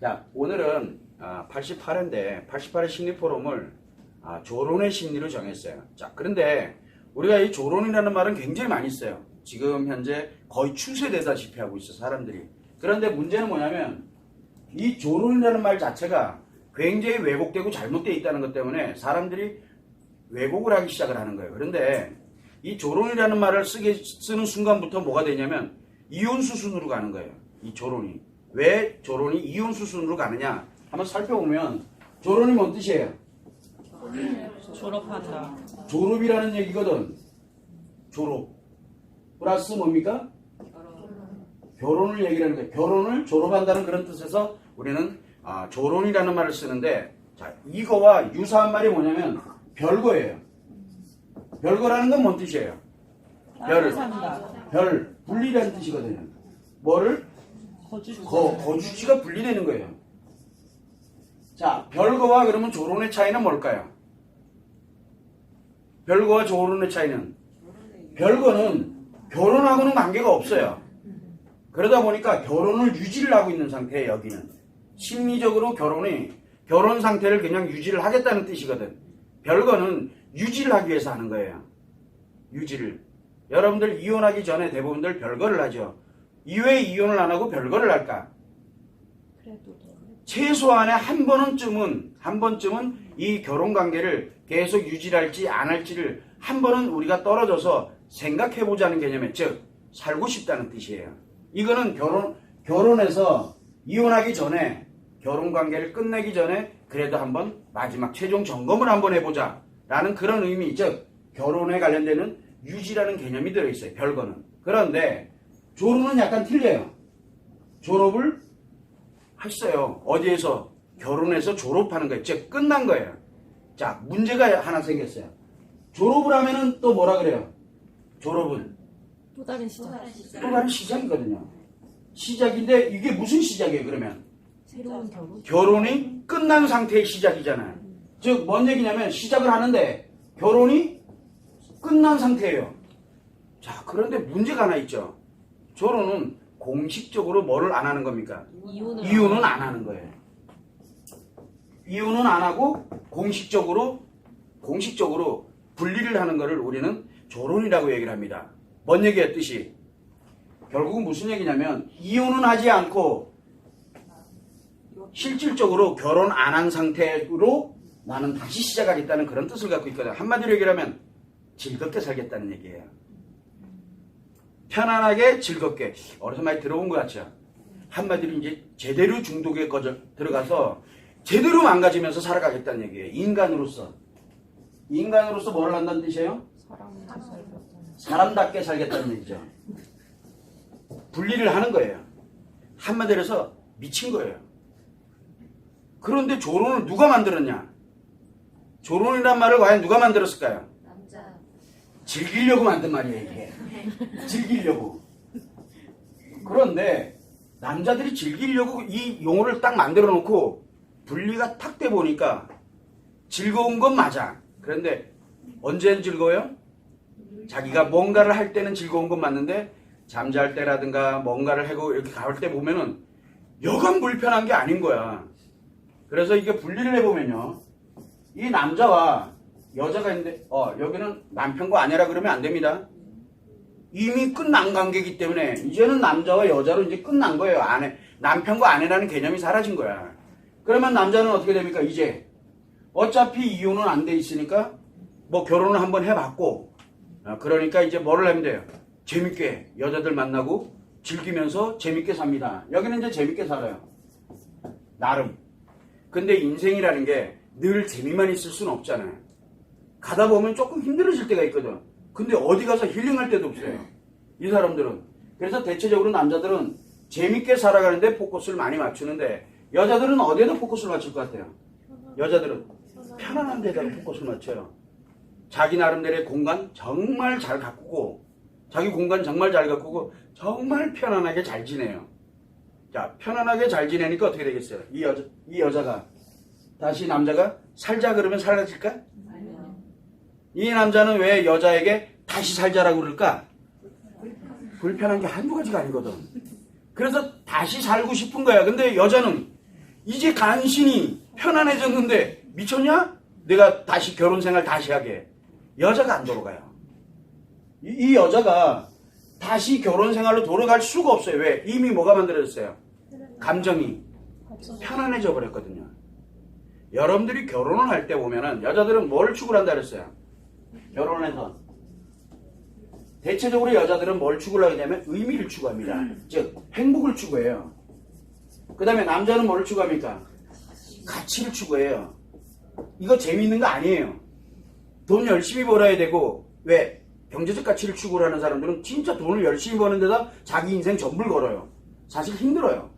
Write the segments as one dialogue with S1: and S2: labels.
S1: 자, 오늘은 88회인데 88회 심리포럼을 조론의 심리로 정했어요. 자, 그런데 우리가 이 조론이라는 말은 굉장히 많이 써요. 지금 현재 거의 추세되다시피 하고 있어 사람들이. 그런데 문제는 뭐냐면 이 조론이라는 말 자체가 굉장히 왜곡되고 잘못되어 있다는 것 때문에 사람들이 왜곡을 하기 시작을 하는 거예요. 그런데 이 조론이라는 말을 쓰는 순간부터 뭐가 되냐면 이혼 수순으로 가는 거예요. 이 조론이. 왜 조론이 이혼 수순으로 가느냐 한번 살펴보면 조론이 뭔 뜻이에요?
S2: 졸업한다.
S1: 졸업이라는 얘기거든. 졸업 플러스 뭡니까? 결혼을 얘기하는 거예요. 결혼을 졸업한다는 그런 뜻에서 우리는 조론이라는 말을 쓰는데, 자, 이거와 유사한 말이 뭐냐면 별거예요. 별거라는 건 뭔 뜻이에요? 별, 분리라는 뜻이거든요. 뭐를? 거주지가 분리되는 거예요. 자, 별거와 그러면 조론의 차이는 뭘까요? 별거와 조론의 차이는, 별거는 결혼하고는 관계가 없어요. 그러다 보니까 결혼을 유지를 하고 있는 상태예요. 여기는 심리적으로 결혼 상태를 그냥 유지를 하겠다는 뜻이거든. 별거는 유지를 하기 위해서 하는 거예요. 유지를. 여러분들 이혼하기 전에 대부분들 별거를 하죠. 왜 이혼을 안 하고 별거를 할까? 최소한의 한 번쯤은 이 결혼 관계를 계속 유지할지 안 할지를 한 번은 우리가 떨어져서 생각해 보자는 개념에, 즉 살고 싶다는 뜻이에요. 이거는 결혼해서 이혼하기 전에, 결혼 관계를 끝내기 전에 그래도 한번 마지막 최종 점검을 한번 해보자 라는 그런 의미, 즉 결혼에 관련되는 유지라는 개념이 들어있어요. 별거는. 그런데 졸업은 약간 틀려요. 졸업을 했어요. 어디에서? 결혼해서 졸업하는 거예요. 즉 끝난 거예요. 자, 문제가 하나 생겼어요. 졸업을 하면은 또 뭐라 그래요? 졸업은
S2: 또 다른 시작.
S1: 또 다른 시작이거든요. 시작인데 이게 무슨 시작이에요? 그러면
S2: 새로운 결혼.
S1: 결혼이 끝난 상태의 시작이잖아요. 즉 뭔 얘기냐면 시작을 하는데 결혼이 끝난 상태예요. 자, 그런데 문제가 하나 있죠. 결혼은 공식적으로 뭐를 안 하는 겁니까? 이혼은 안 하는 거예요. 이혼은 안 하고 공식적으로 분리를 하는 것을 우리는 조론이라고 얘기를 합니다. 뭔 얘기했듯이 결국은 무슨 얘기냐면 이혼은 하지 않고 실질적으로 결혼 안 한 상태로 나는 다시 시작하겠다는 그런 뜻을 갖고 있거든요. 한마디로 얘기를 하면 즐겁게 살겠다는 얘기예요. 편안하게 즐겁게. 어디서 많이 들어본 것 같죠? 한마디로 이제 제대로 중독에 들어가서 제대로 망가지면서 살아가겠다는 얘기예요. 인간으로서 뭐를 한다는 뜻이에요? 사람답게 살겠다는 얘기죠. 분리를 하는 거예요. 한마디로 해서 미친 거예요. 그런데 조론을 누가 만들었냐? 조론이란 말을 과연 누가 만들었을까요?
S3: 남자.
S1: 즐기려고 만든 말이에요, 이게. 즐기려고. 그런데 남자들이 즐기려고 이 용어를 딱 만들어 놓고 분리가 탁 돼 보니까 즐거운 건 맞아. 그런데 언제는 즐거워요? 자기가 뭔가를 할 때는 즐거운 건 맞는데 잠잘 때라든가 뭔가를 하고 이렇게 가을 때 보면은 여간 불편한 게 아닌 거야. 그래서 이게 분리를 해보면요. 이 남자와 여자가 있는데 여기는 남편과 아내라 그러면 안 됩니다. 이미 끝난 관계이기 때문에 이제는 남자와 여자로 이제 끝난 거예요. 남편과 아내라는 개념이 사라진 거야. 그러면 남자는 어떻게 됩니까? 이제 어차피 이혼은 안 돼 있으니까 뭐 결혼을 한번 해봤고 그러니까 이제 뭐를 하면 돼요? 재밌게 여자들 만나고 즐기면서 재밌게 삽니다. 여기는 이제 재밌게 살아요. 나름. 근데 인생이라는 게 늘 재미만 있을 수는 없잖아요. 가다 보면 조금 힘들어질 때가 있거든. 근데 어디 가서 힐링할 때도 없어요. 이 사람들은. 그래서 대체적으로 남자들은 재밌게 살아가는데 포커스를 많이 맞추는데 여자들은 어디에다 포커스를 맞출 것 같아요? 여자들은 편안한 데다가 포커스를 맞춰요. 자기 나름대로의 공간 정말 잘 가꾸고 자기 공간 정말 잘 가꾸고 정말 편안하게 잘 지내요. 자, 편안하게 잘 지내니까 어떻게 되겠어요? 이 여자가 다시 남자가 살자 그러면 살아질까? 이 남자는 왜 여자에게 다시 살자라고 그럴까? 불편한 게 한두 가지가 아니거든. 그래서 다시 살고 싶은 거야. 근데 여자는 이제 간신히 편안해졌는데 미쳤냐? 내가 다시 결혼 생활 다시 하게. 여자가 안 돌아가요. 이 여자가 다시 결혼 생활로 돌아갈 수가 없어요. 왜? 이미 뭐가 만들어졌어요? 감정이 편안해져 버렸거든요. 여러분들이 결혼을 할 때 보면은 여자들은 뭘 추구를 한다 그랬어요? 결혼을 해서 대체적으로 여자들은 뭘 추구를 하게 되면 의미를 추구합니다. 즉 행복을 추구해요. 그 다음에 남자는 뭐를 추구합니까? 가치를 추구해요. 이거 재미있는 거 아니에요. 돈 열심히 벌어야 되고, 왜? 경제적 가치를 추구를 하는 사람들은 진짜 돈을 열심히 버는 데다 자기 인생 전부를 걸어요. 사실 힘들어요.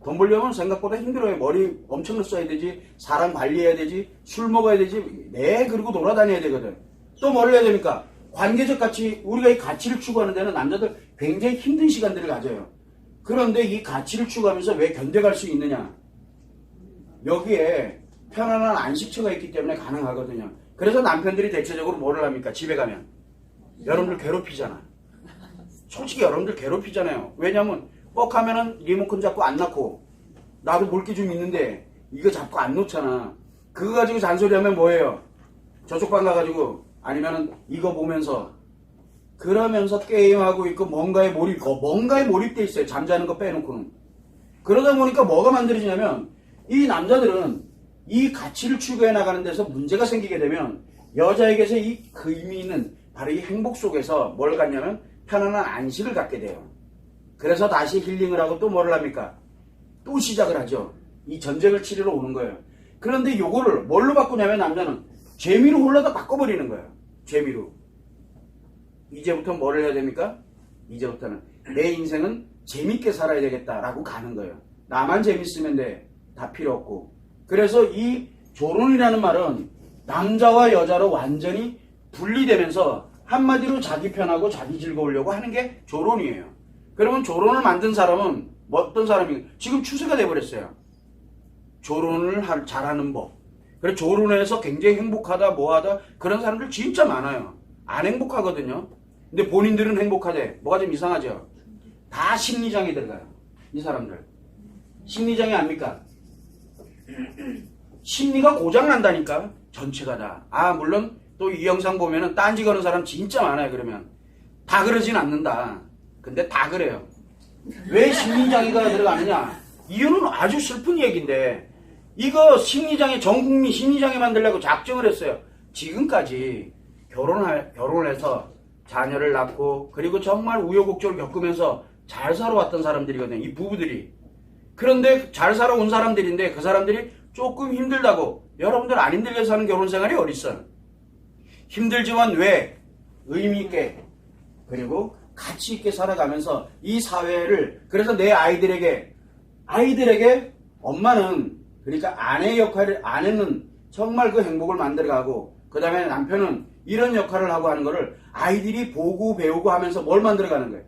S1: 돈 벌려면 생각보다 힘들어요. 머리 엄청 써야 되지, 사람 관리해야 되지, 술 먹어야 되지, 그리고 돌아다녀야 되거든. 또 뭘 해야 됩니까? 관계적 가치, 우리가 이 가치를 추구하는 데는 남자들 굉장히 힘든 시간들을 가져요. 그런데 이 가치를 추구하면서 왜 견뎌갈 수 있느냐? 여기에 편안한 안식처가 있기 때문에 가능하거든요. 그래서 남편들이 대체적으로 뭐를 합니까? 집에 가면 여러분들 괴롭히잖아. 솔직히 여러분들 괴롭히잖아요. 왜냐면 뻑 하면은 리모컨 잡고 안 놓고, 나도 볼 게 좀 있는데 이거 잡고 안 놓잖아. 그거 가지고 잔소리하면 뭐예요? 저쪽 방 가가지고, 아니면은 이거 보면서, 그러면서 게임하고 있고 뭔가에 몰입돼 있어요. 잠자는 거 빼놓고는. 그러다 보니까 뭐가 만들어지냐면 이 남자들은 이 가치를 추구해 나가는 데서 문제가 생기게 되면 여자에게서 이 의미 있는 바로 이 행복 속에서 뭘 갖냐면 편안한 안식을 갖게 돼요. 그래서 다시 힐링을 하고 또 뭐를 합니까? 또 시작을 하죠. 이 전쟁을 치르러 오는 거예요. 그런데 요거를 뭘로 바꾸냐면 남자는 재미로 홀라다 바꿔버리는 거예요. 재미로. 이제부터 뭐를 해야 됩니까? 이제부터는 내 인생은 재밌게 살아야 되겠다라고 가는 거예요. 나만 재밌으면 돼. 다 필요 없고. 그래서 이 조론이라는 말은 남자와 여자로 완전히 분리되면서 한마디로 자기 편하고 자기 즐거우려고 하는 게 조론이에요. 그러면 조론을 만든 사람은 어떤 사람이 지금 추세가 돼버렸어요. 조론을 잘하는 법. 그래서 조론에서 굉장히 행복하다 뭐하다 그런 사람들 진짜 많아요. 안 행복하거든요. 근데 본인들은 행복하대. 뭐가 좀 이상하죠? 다 심리장애 들어가요. 이 사람들. 심리장애 압니까? 심리가 고장난다니까. 전체가 다. 물론 또 이 영상 보면은 딴지 거는 사람 진짜 많아요. 그러면 다 그러진 않는다. 근데 다 그래요. 왜 심리장애가 들어가느냐? 이유는 아주 슬픈 얘기인데, 이거 심리장애, 전국민 심리장애 만들려고 작정을 했어요. 지금까지 결혼을 해서 자녀를 낳고 그리고 정말 우여곡절을 겪으면서 잘 살아왔던 사람들이거든요. 이 부부들이. 그런데 잘 살아온 사람들인데 그 사람들이 조금 힘들다고, 여러분들 안 힘들게 사는 결혼생활이 어딨어요? 힘들지만 왜? 의미있게 그리고 가치있게 살아가면서 이 사회를, 그래서 내 아이들에게 엄마는, 그러니까 아내는 정말 그 행복을 만들어가고, 그 다음에 남편은 이런 역할을 하고 하는 거를 아이들이 보고 배우고 하면서 뭘 만들어가는 거예요?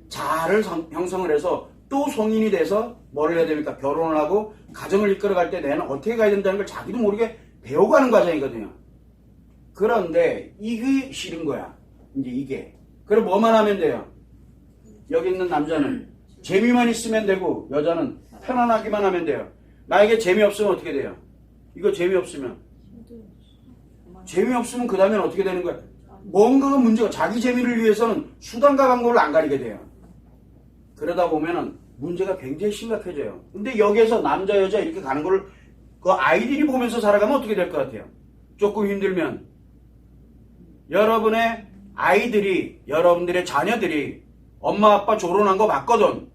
S1: 자아를 형성을 해서 또 성인이 돼서 뭘 해야 됩니까? 결혼을 하고 가정을 이끌어갈 때 내는 어떻게 가야 된다는 걸 자기도 모르게 배워가는 과정이거든요. 그런데 이게 싫은 거야. 이제 이게. 그럼 뭐만 하면 돼요? 여기 있는 남자는 재미만 있으면 되고 여자는 편안하기만 하면 돼요. 나에게 재미없으면 어떻게 돼요? 이거 재미없으면 그 다음엔 어떻게 되는 거야? 뭔가가 문제가, 자기 재미를 위해서는 수단과 방법을 안 가리게 돼요. 그러다 보면은 문제가 굉장히 심각해져요. 근데 여기에서 남자 여자 이렇게 가는 걸 그 아이들이 보면서 살아가면 어떻게 될 것 같아요? 조금 힘들면 여러분의 아이들이, 여러분들의 자녀들이 엄마 아빠 조론한 거 봤거든.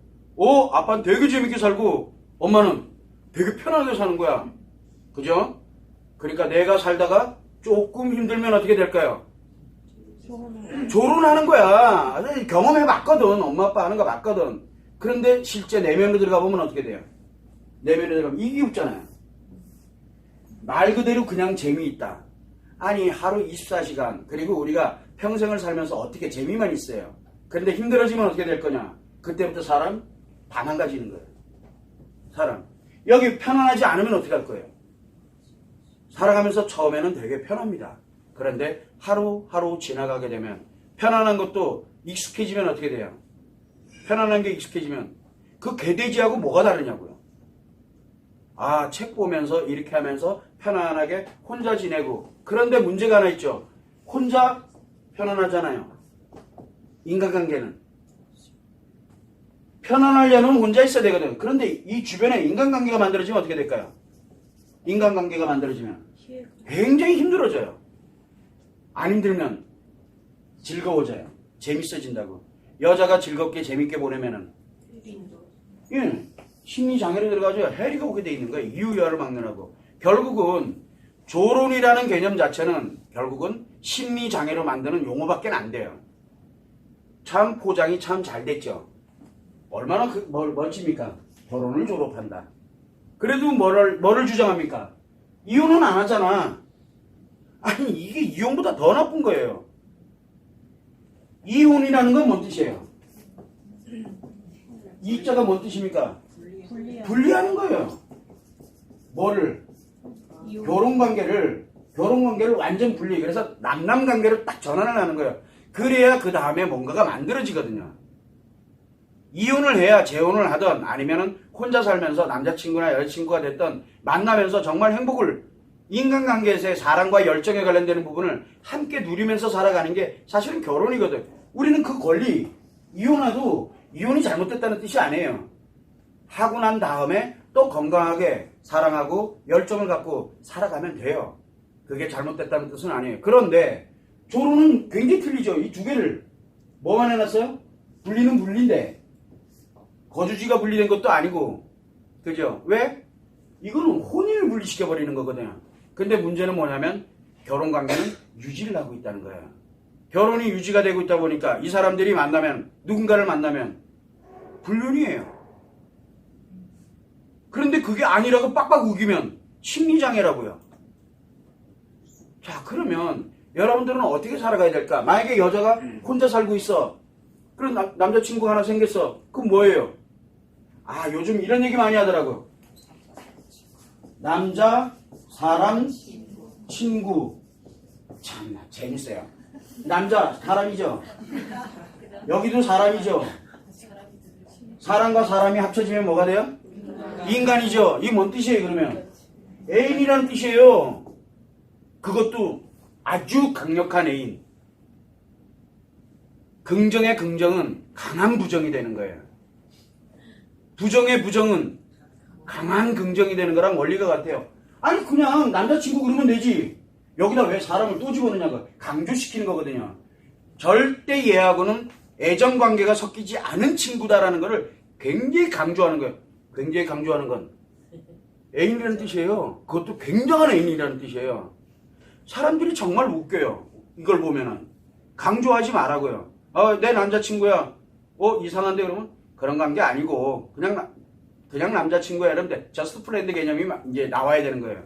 S1: 아빠는 되게 재밌게 살고 엄마는 되게 편하게 사는 거야. 그죠? 그러니까 내가 살다가 조금 힘들면 어떻게 될까요? 조론하는 거야. 경험해 봤거든. 엄마 아빠 하는 거 봤거든. 그런데 실제 내면으로 들어가 보면 어떻게 돼요? 내면으로 들어가면 이기웃잖아요. 말 그대로 그냥 재미있다. 아니 하루 24시간 그리고 우리가 평생을 살면서 어떻게 재미만 있어요. 그런데 힘들어지면 어떻게 될 거냐? 그때부터 사람 다 망가지는 거예요. 사람 여기 편안하지 않으면 어떻게 할 거예요? 살아가면서 처음에는 되게 편합니다. 그런데 하루하루 지나가게 되면 편안한 것도 익숙해지면 어떻게 돼요? 편안한 게 익숙해지면 그 개돼지하고 뭐가 다르냐고요. 아, 책 보면서 이렇게 하면서 편안하게 혼자 지내고. 그런데 문제가 하나 있죠. 혼자 편안하잖아요. 인간관계는. 편안하려면 혼자 있어야 되거든. 그런데 이 주변에 인간관계가 만들어지면 어떻게 될까요? 인간관계가 만들어지면 굉장히 힘들어져요. 안 힘들면 즐거워져요. 재밌어진다고. 여자가 즐겁게 재밌게 보내면은 예, 심리장애로 들어가죠. 해리가 오게 돼 있는 거예요. 이유야를 막론하고. 결국은 조론이라는 개념 자체는 결국은 심리장애로 만드는 용어밖에 안 돼요. 참 포장이 참 잘 됐죠. 얼마나 멋집니까? 결혼을 졸업한다. 그래도 뭐를 주장합니까? 이혼은 안 하잖아. 아니 이게 이혼보다 더 나쁜 거예요. 이혼이라는 건 뭔 뜻이에요? 이자가 뭔 뜻입니까? 분리하는 거예요. 뭐를? 결혼관계를 완전 분리. 그래서 남남관계로 딱 전환을 하는 거예요. 그래야 그 다음에 뭔가가 만들어지거든요. 이혼을 해야 재혼을 하든 아니면은 혼자 살면서 남자친구나 여자친구가 됐든 만나면서 정말 행복을 인간관계에서의 사랑과 열정에 관련되는 부분을 함께 누리면서 살아가는 게 사실은 결혼이거든. 우리는 그 권리, 이혼해도 이혼이 잘못됐다는 뜻이 아니에요. 하고 난 다음에 또 건강하게 사랑하고 열정을 갖고 살아가면 돼요. 그게 잘못됐다는 뜻은 아니에요. 그런데 조론은 굉장히 틀리죠. 이 두 개를 뭐만 해놨어요? 분리는 분리인데 거주지가 분리된 것도 아니고, 그죠? 왜? 이거는 혼인을 분리시켜버리는 거거든요. 근데 문제는 뭐냐면 결혼관계는 유지를 하고 있다는 거예요. 결혼이 유지가 되고 있다 보니까 이 사람들이 만나면, 누군가를 만나면 불륜이에요. 그런데 그게 아니라고 빡빡 우기면 심리장애라고요. 자, 그러면 여러분들은 어떻게 살아가야 될까? 만약에 여자가 혼자 살고 있어. 그럼 남자친구 하나 생겼어. 그럼 뭐예요? 아, 요즘 이런 얘기 많이 하더라고. 남자, 사람, 친구. 참나, 재밌어요. 남자, 사람이죠. 여기도 사람이죠. 사람과 사람이 합쳐지면 뭐가 돼요? 인간이죠. 이게 뭔 뜻이에요, 그러면? 애인이라는 뜻이에요. 그것도 아주 강력한 애인. 긍정의 긍정은 강한 부정이 되는 거예요. 부정의 부정은 강한 긍정이 되는 거랑 원리가 같아요. 아니 그냥 남자친구 그러면 되지. 여기다 왜 사람을 또 집어넣냐고 강조시키는 거거든요. 절대 얘하고는 애정관계가 섞이지 않은 친구다라는 거를 굉장히 강조하는 거예요. 굉장히 강조하는 건 애인이라는 뜻이에요. 그것도 굉장한 애인이라는 뜻이에요. 사람들이 정말 웃겨요. 이걸 보면은 강조하지 말라고요. 내 남자친구야. 이상한데 그러면 그런 관계 아니고 그냥 남자친구야. 이러면 저스트 프렌드 개념이 이제 나와야 되는 거예요.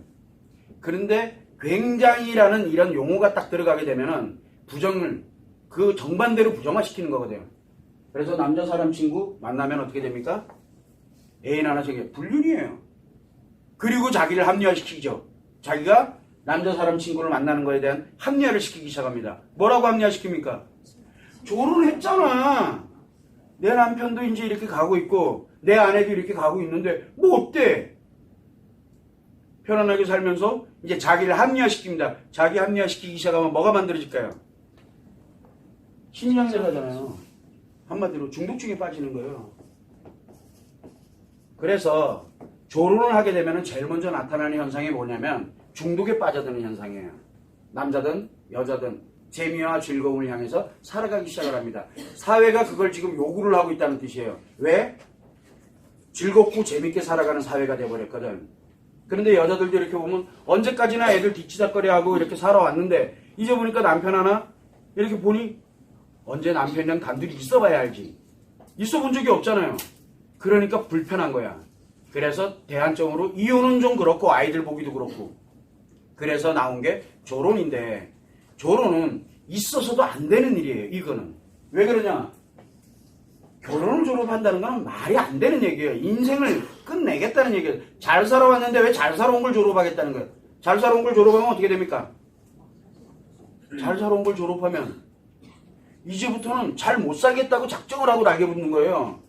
S1: 그런데 굉장히라는 이런 용어가 딱 들어가게 되면은 부정을 그 정반대로 부정화시키는 거거든요. 그래서 남자 사람 친구 만나면 어떻게 됩니까? 애인 하나 생겨 불륜이에요. 그리고 자기를 합리화시키죠. 자기가 남자 사람 친구를 만나는 거에 대한 합리화를 시키기 시작합니다. 뭐라고 합리화시킵니까? 결혼했잖아. 내 남편도 이제 이렇게 가고 있고 내 아내도 이렇게 가고 있는데 뭐 어때? 편안하게 살면서 이제 자기를 합리화시킵니다. 자기 합리화시키기 시작하면 뭐가 만들어질까요? 심리장애가잖아요. 한마디로 중독증에 빠지는 거예요. 그래서 조론을 하게 되면 제일 먼저 나타나는 현상이 뭐냐면 중독에 빠져드는 현상이에요. 남자든 여자든 재미와 즐거움을 향해서 살아가기 시작을 합니다. 사회가 그걸 지금 요구를 하고 있다는 뜻이에요. 왜? 즐겁고 재밌게 살아가는 사회가 돼버렸거든. 그런데 여자들도 이렇게 보면 언제까지나 애들 뒤치다거리하고 이렇게 살아왔는데 이제 보니까 남편 하나 이렇게 보니 언제 남편이랑 단둘이 있어봐야 알지. 있어본 적이 없잖아요. 그러니까 불편한 거야. 그래서 대안적으로 이혼은 좀 그렇고 아이들 보기도 그렇고 그래서 나온 게 조론인데 조론은 있어서도 안 되는 일이에요. 이거는. 왜 그러냐? 결혼을 졸업한다는 건 말이 안 되는 얘기예요. 인생을 끝내겠다는 얘기예요. 잘 살아왔는데 왜 잘 살아온 걸 졸업하겠다는 거예요. 잘 살아온 걸 졸업하면 어떻게 됩니까? 잘 살아온 걸 졸업하면 이제부터는 잘 못 살겠다고 작정을 하고 날개 붙는 거예요.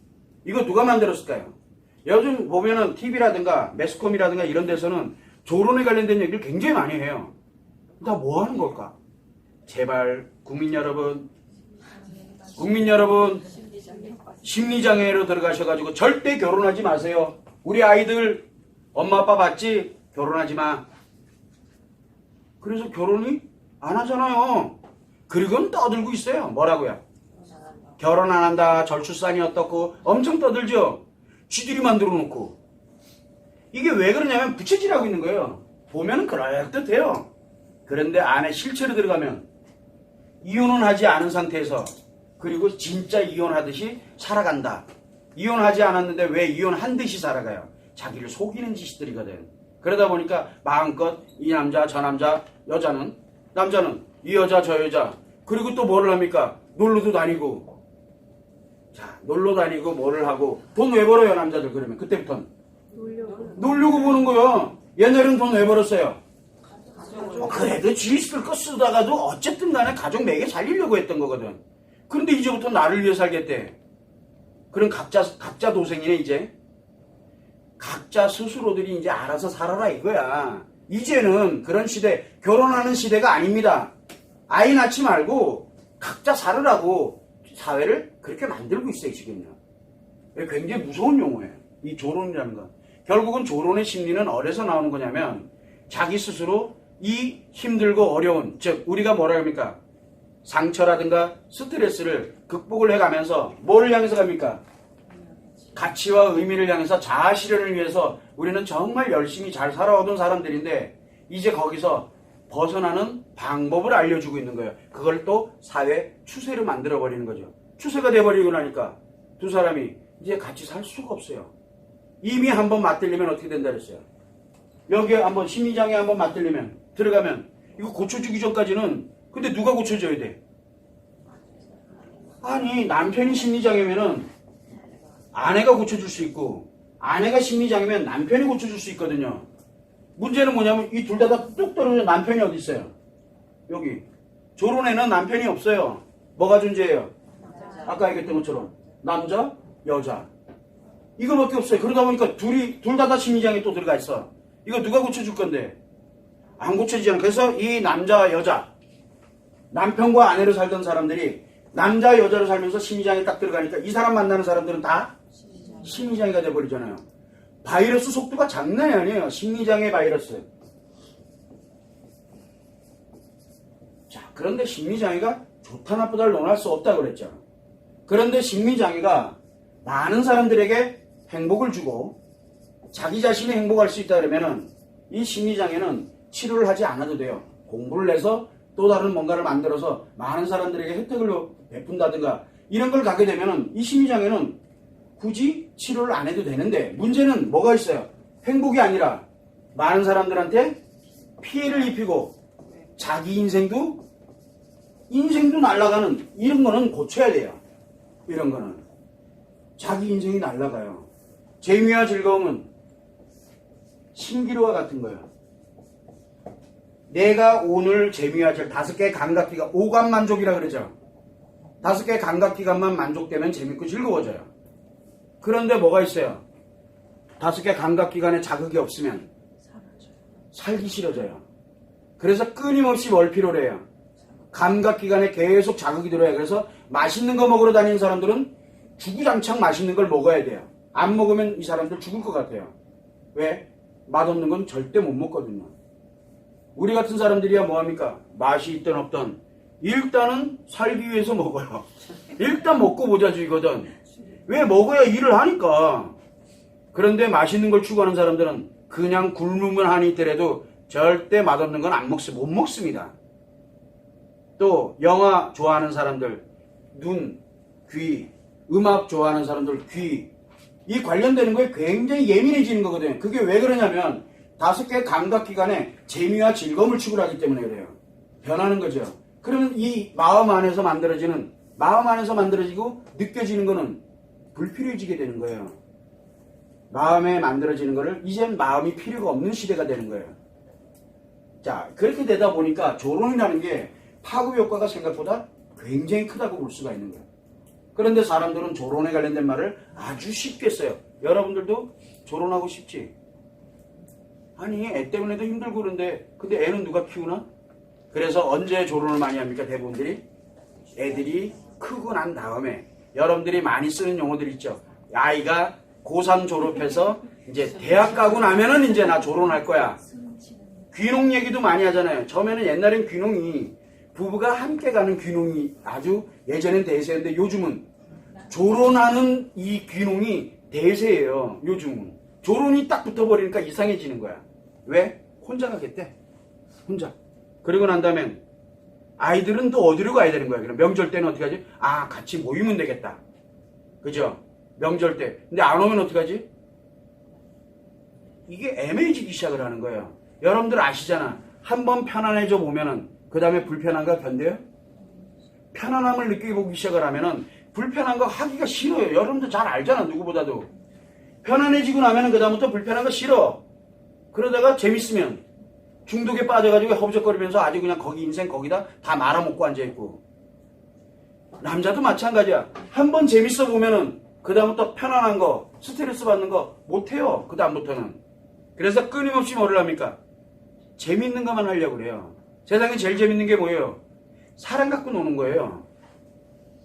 S1: 이거 누가 만들었을까요? 요즘 보면은 TV라든가 매스컴이라든가 이런 데서는 조론에 관련된 얘기를 굉장히 많이 해요. 다 뭐 하는 걸까? 제발 국민 여러분 심리장애로 들어가셔가지고 절대 결혼하지 마세요. 우리 아이들 엄마 아빠 봤지? 결혼하지 마. 그래서 결혼이 안 하잖아요. 그리고는 떠들고 있어요. 뭐라고요? 결혼 안 한다, 절출산이 어떻고 엄청 떠들죠. 쥐들이 만들어 놓고. 이게 왜 그러냐면 부채질하고 있는 거예요. 보면은 그럴듯해요. 그런데 안에 실체로 들어가면 이혼은 하지 않은 상태에서 그리고 진짜 이혼하듯이 살아간다. 이혼하지 않았는데 왜 이혼한 듯이 살아가요? 자기를 속이는 짓들이거든. 그러다 보니까 마음껏 이 남자 저 남자 남자는 이 여자 저 여자 그리고 또 뭐를 합니까? 놀러도 다니고. 자, 놀러 다니고 뭐를 하고 돈 왜 벌어요 남자들 그러면 그때부터는? 놀려고 보는 거야. 옛날에는 돈 왜 벌었어요? 그래도 지 쓸 거 쓰다가도 어쨌든 간에 가족 매개 살리려고 했던 거거든. 그런데 이제부터 나를 위해 살겠대. 그럼 각자 도생이네 이제. 각자 스스로들이 이제 알아서 살아라 이거야. 이제는 그런 시대, 결혼하는 시대가 아닙니다. 아이 낳지 말고 각자 살으라고 사회를 그렇게 만들고 있어요 지금요. 굉장히 무서운 용어예요. 이 조론이라는 건. 결국은 조론의 심리는 어디서 나오는 거냐면 자기 스스로 이 힘들고 어려운, 즉 우리가 뭐라 합니까? 상처라든가 스트레스를 극복을 해가면서 뭐를 향해서 갑니까? 가치와 의미를 향해서 자아 실현을 위해서 우리는 정말 열심히 잘 살아오던 사람들인데 이제 거기서 벗어나는 방법을 알려주고 있는 거예요. 그걸 또 사회 추세로 만들어버리는 거죠. 추세가 돼버리고 나니까 두 사람이 이제 같이 살 수가 없어요. 이미 한번 맞들리면 어떻게 된다 그랬어요? 여기에 한번 심리장애 한번 맞들리면 들어가면 이거 고쳐주기 전까지는 근데 누가 고쳐줘야 돼? 아니 남편이 심리장애면은 아내가 고쳐줄 수 있고 아내가 심리장애면 남편이 고쳐줄 수 있거든요. 문제는 뭐냐면 이 둘 다 뚝 떨어져 남편이 어디 있어요? 여기 조론에는 남편이 없어요. 뭐가 존재해요? 아까 얘기했던 것처럼 남자, 여자 이거밖에 없어요. 그러다 보니까 둘 다 심리장애 또 들어가 있어. 이거 누가 고쳐줄 건데? 안 고쳐지잖아. 그래서 이 남자, 여자 남편과 아내로 살던 사람들이 남자, 여자로 살면서 심리장애 딱 들어가니까 이 사람 만나는 사람들은 다 심리장애가 돼버리잖아요. 바이러스 속도가 장난이 아니에요. 심리장애 바이러스. 자, 그런데 심리장애가 좋다 나쁘다를 논할 수 없다고 그랬죠. 그런데 심리장애가 많은 사람들에게 행복을 주고 자기 자신이 행복할 수 있다 그러면은 이 심리장애는 치료를 하지 않아도 돼요. 공부를 해서 또 다른 뭔가를 만들어서 많은 사람들에게 혜택을 베푼다든가 이런 걸 가게 되면은 이 심리장애는 굳이 치료를 안 해도 되는데 문제는 뭐가 있어요? 행복이 아니라 많은 사람들한테 피해를 입히고 자기 인생도 날아가는 이런 거는 고쳐야 돼요. 이런 거는 자기 인생이 날아가요. 재미와 즐거움은 신기루와 같은 거예요. 내가 오늘 재미와 즐거움 5개의 감각기관 오감 만족이라 그러죠. 5개의 감각기관만 만족되면 재밌고 즐거워져요. 그런데 뭐가 있어요? 5개 감각기관에 자극이 없으면 살기 싫어져요. 그래서 끊임없이 뭘 필요로 해요? 감각기관에 계속 자극이 들어요. 그래서 맛있는 거 먹으러 다니는 사람들은 주구장창 맛있는 걸 먹어야 돼요. 안 먹으면 이 사람들 죽을 것 같아요. 왜? 맛없는 건 절대 못 먹거든요. 우리 같은 사람들이야 뭐합니까? 맛이 있든 없든 일단은 살기 위해서 먹어요. 일단 먹고 보자주의거든. 왜? 먹어야 일을 하니까. 그런데 맛있는 걸 추구하는 사람들은 그냥 굶으면 한이 있더라도 절대 맛없는 건 못 먹습니다. 또 영화 좋아하는 사람들, 눈, 귀, 음악 좋아하는 사람들, 귀, 이 관련되는 거에 굉장히 예민해지는 거거든요. 그게 왜 그러냐면 5개 감각기관에 재미와 즐거움을 추구하기 때문에 그래요. 변하는 거죠. 그러면 이 마음 안에서 만들어지고 느껴지는 거는 불필요해지게 되는 거예요. 마음에 만들어지는 거를 이젠 마음이 필요가 없는 시대가 되는 거예요. 자, 그렇게 되다 보니까 조론이라는 게 파급 효과가 생각보다 굉장히 크다고 볼 수가 있는 거예요. 그런데 사람들은 조론에 관련된 말을 아주 쉽게 써요. 여러분들도 조론하고 싶지? 아니, 애 때문에도 힘들고 그런데, 근데 애는 누가 키우나? 그래서 언제 조론을 많이 합니까? 대부분들이? 애들이 크고 난 다음에 여러분들이 많이 쓰는 용어들 있죠. 아이가 고3 졸업해서 이제 대학 가고 나면은 이제 나 조론할 거야. 귀농 얘기도 많이 하잖아요. 처음에는 옛날엔 귀농이 부부가 함께 가는 귀농이 아주 예전엔 대세였는데 요즘은 조론하는 이 귀농이 대세예요. 요즘은. 조론이 딱 붙어버리니까 이상해지는 거야. 왜? 혼자 가겠대. 혼자. 그리고 난 다음엔 아이들은 또 어디로 가야 되는 거야? 그럼 명절 때는 어떻게 하지? 아, 같이 모이면 되겠다. 그죠? 명절 때. 근데 안 오면 어떻게 하지? 이게 애매해지기 시작을 하는 거예요. 여러분들 아시잖아. 한번 편안해져 보면은 그 다음에 불편한 거 견뎌요? 편안함을 느껴보기 시작을 하면은 불편한 거 하기가 싫어요. 여러분들 잘 알잖아. 누구보다도. 편안해지고 나면은 그 다음부터 불편한 거 싫어. 그러다가 재밌으면 중독에 빠져가지고 허우적거리면서 아주 그냥 거기 인생 거기다 다 말아먹고 앉아있고. 남자도 마찬가지야. 한번 재밌어 보면은 그 다음부터 편안한 거, 스트레스 받는 거 못해요. 그 다음부터는. 그래서 끊임없이 뭐를 합니까? 재밌는 것만 하려고 그래요. 세상에 제일 재밌는 게 뭐예요? 사람 갖고 노는 거예요.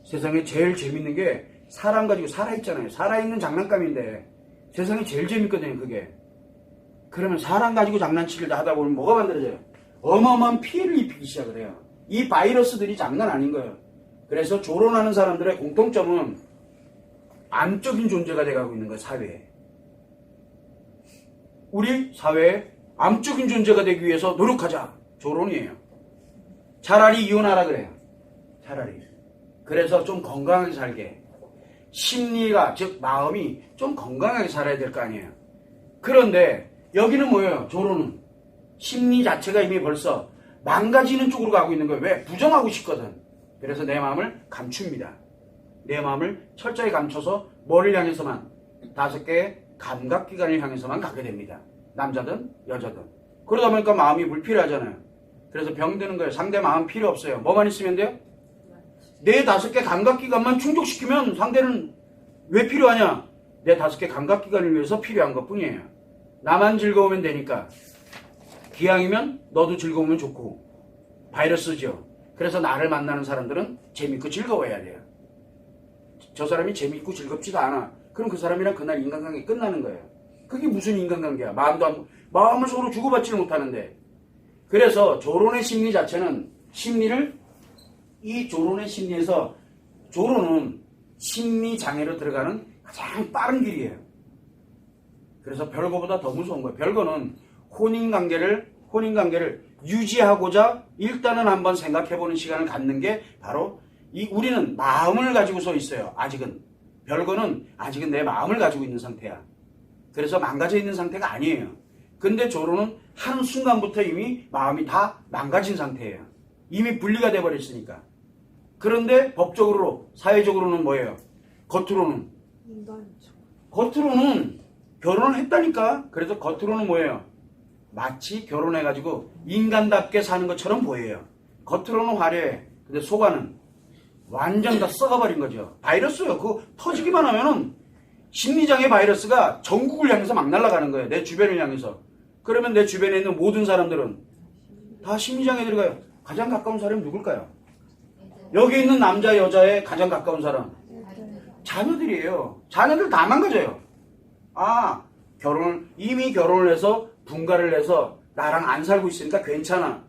S1: 세상에 제일 재밌는 게 사람 가지고 살아있잖아요. 살아있는 장난감인데 세상에 제일 재밌거든요. 그게. 그러면 사람 가지고 장난치기를 하다 보면 뭐가 만들어져요? 어마어마한 피해를 입히기 시작을 해요. 이 바이러스들이 장난 아닌 거예요. 그래서 조론하는 사람들의 공통점은 암적인 존재가 돼가고 있는 거예요. 사회에. 우리 사회에 암적인 존재가 되기 위해서 노력하자. 조론이에요. 차라리 이혼하라 그래요. 차라리. 그래서 좀 건강하게 살게. 심리가, 즉 마음이 좀 건강하게 살아야 될 거 아니에요. 그런데 여기는 뭐예요? 조론은. 심리 자체가 이미 벌써 망가지는 쪽으로 가고 있는 거예요. 왜? 부정하고 싶거든. 그래서 내 마음을 감춥니다. 내 마음을 철저히 감춰서 뭐를 향해서만? 5개의 감각기관을 향해서만 가게 됩니다. 남자든 여자든. 그러다 보니까 마음이 불필요하잖아요. 그래서 병드는 거예요. 상대 마음 필요 없어요. 뭐만 있으면 돼요? 내 5개 감각기관만 충족시키면 상대는 왜 필요하냐? 내 5개 감각기관을 위해서 필요한 것 뿐이에요. 나만 즐거우면 되니까. 기왕이면 너도 즐거우면 좋고. 바이러스죠. 그래서 나를 만나는 사람들은 재밌고 즐거워야 돼요. 저 사람이 재밌고 즐겁지가 않아. 그럼 그 사람이랑 그날 인간관계 끝나는 거예요. 그게 무슨 인간관계야? 마음을 서로 주고받지를 못하는데. 그래서 조론의 심리 자체는 이 조론의 심리에서 조론은 심리장애로 들어가는 가장 빠른 길이에요. 그래서 별거보다 더 무서운 거예요. 별거는 혼인관계를 유지하고자 일단은 한번 생각해보는 시간을 갖는 게 바로 우리는 마음을 가지고 서 있어요. 아직은. 별거는 아직은 내 마음을 가지고 있는 상태야. 그래서 망가져 있는 상태가 아니에요. 근데 조론은 한 순간부터 이미 마음이 다 망가진 상태예요. 이미 분리가 돼버렸으니까. 그런데 법적으로, 사회적으로는 뭐예요? 겉으로는 결혼을 했다니까. 그래서 겉으로는 뭐예요? 마치 결혼해가지고 인간답게 사는 것처럼 보여요. 겉으로는 화려해. 근데 속안은 완전 다 썩어버린 거죠. 바이러스요. 그거 터지기만 하면은 심리장애 바이러스가 전국을 향해서 막 날아가는 거예요. 내 주변을 향해서. 그러면 내 주변에 있는 모든 사람들은 다 심리장애 들어가요. 가장 가까운 사람이 누굴까요? 여기 있는 남자 여자의 가장 가까운 사람. 자녀들이에요. 자녀들 다 망가져요. 아, 이미 결혼을 해서 분가를 해서 나랑 안 살고 있으니까 괜찮아.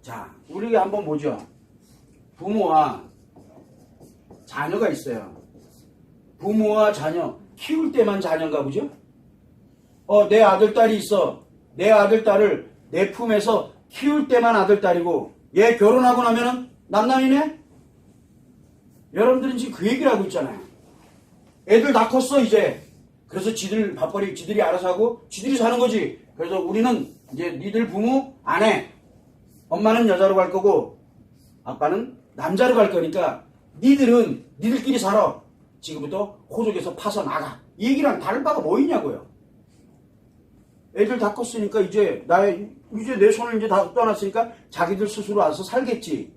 S1: 자, 우리 한번 보죠. 부모와 자녀가 있어요. 부모와 자녀, 키울 때만 자녀인가 보죠? 내 아들, 딸이 있어. 내 아들, 딸을 내 품에서 키울 때만 아들, 딸이고 얘 결혼하고 나면은 남남이네? 여러분들은 지금 그 얘기를 하고 있잖아요. 애들 다 컸어 이제. 그래서 지들이 알아서 하고 지들이 사는 거지. 그래서 우리는 이제 니들 부모 안 해. 엄마는 여자로 갈 거고 아빠는 남자로 갈 거니까 니들끼리 살아. 지금부터 호족에서 파서 나가. 이 얘기랑 다른 바가 뭐 있냐고요. 애들 다 컸으니까 이제 내 손을 이제 다 떠났으니까 자기들 스스로 와서 살겠지.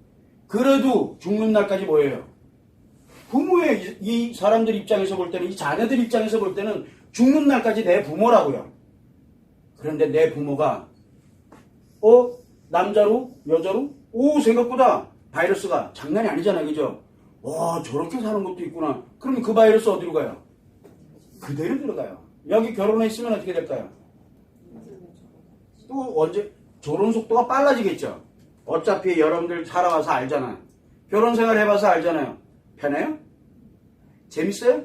S1: 그래도 죽는 날까지 뭐예요? 부모의 이 사람들 입장에서 볼 때는, 이 자녀들 입장에서 볼 때는 죽는 날까지 내 부모라고요. 그런데 내 부모가 남자로 여자로 생각보다 바이러스가 장난이 아니잖아요. 그죠? 와, 저렇게 사는 것도 있구나. 그럼 그 바이러스 어디로 가요? 그대로 들어가요. 여기 결혼했으면 어떻게 될까요? 또 언제 결혼 속도가 빨라지겠죠. 어차피 여러분들 살아와서 알잖아요. 결혼 생활 해봐서 알잖아요. 편해요? 재밌어요?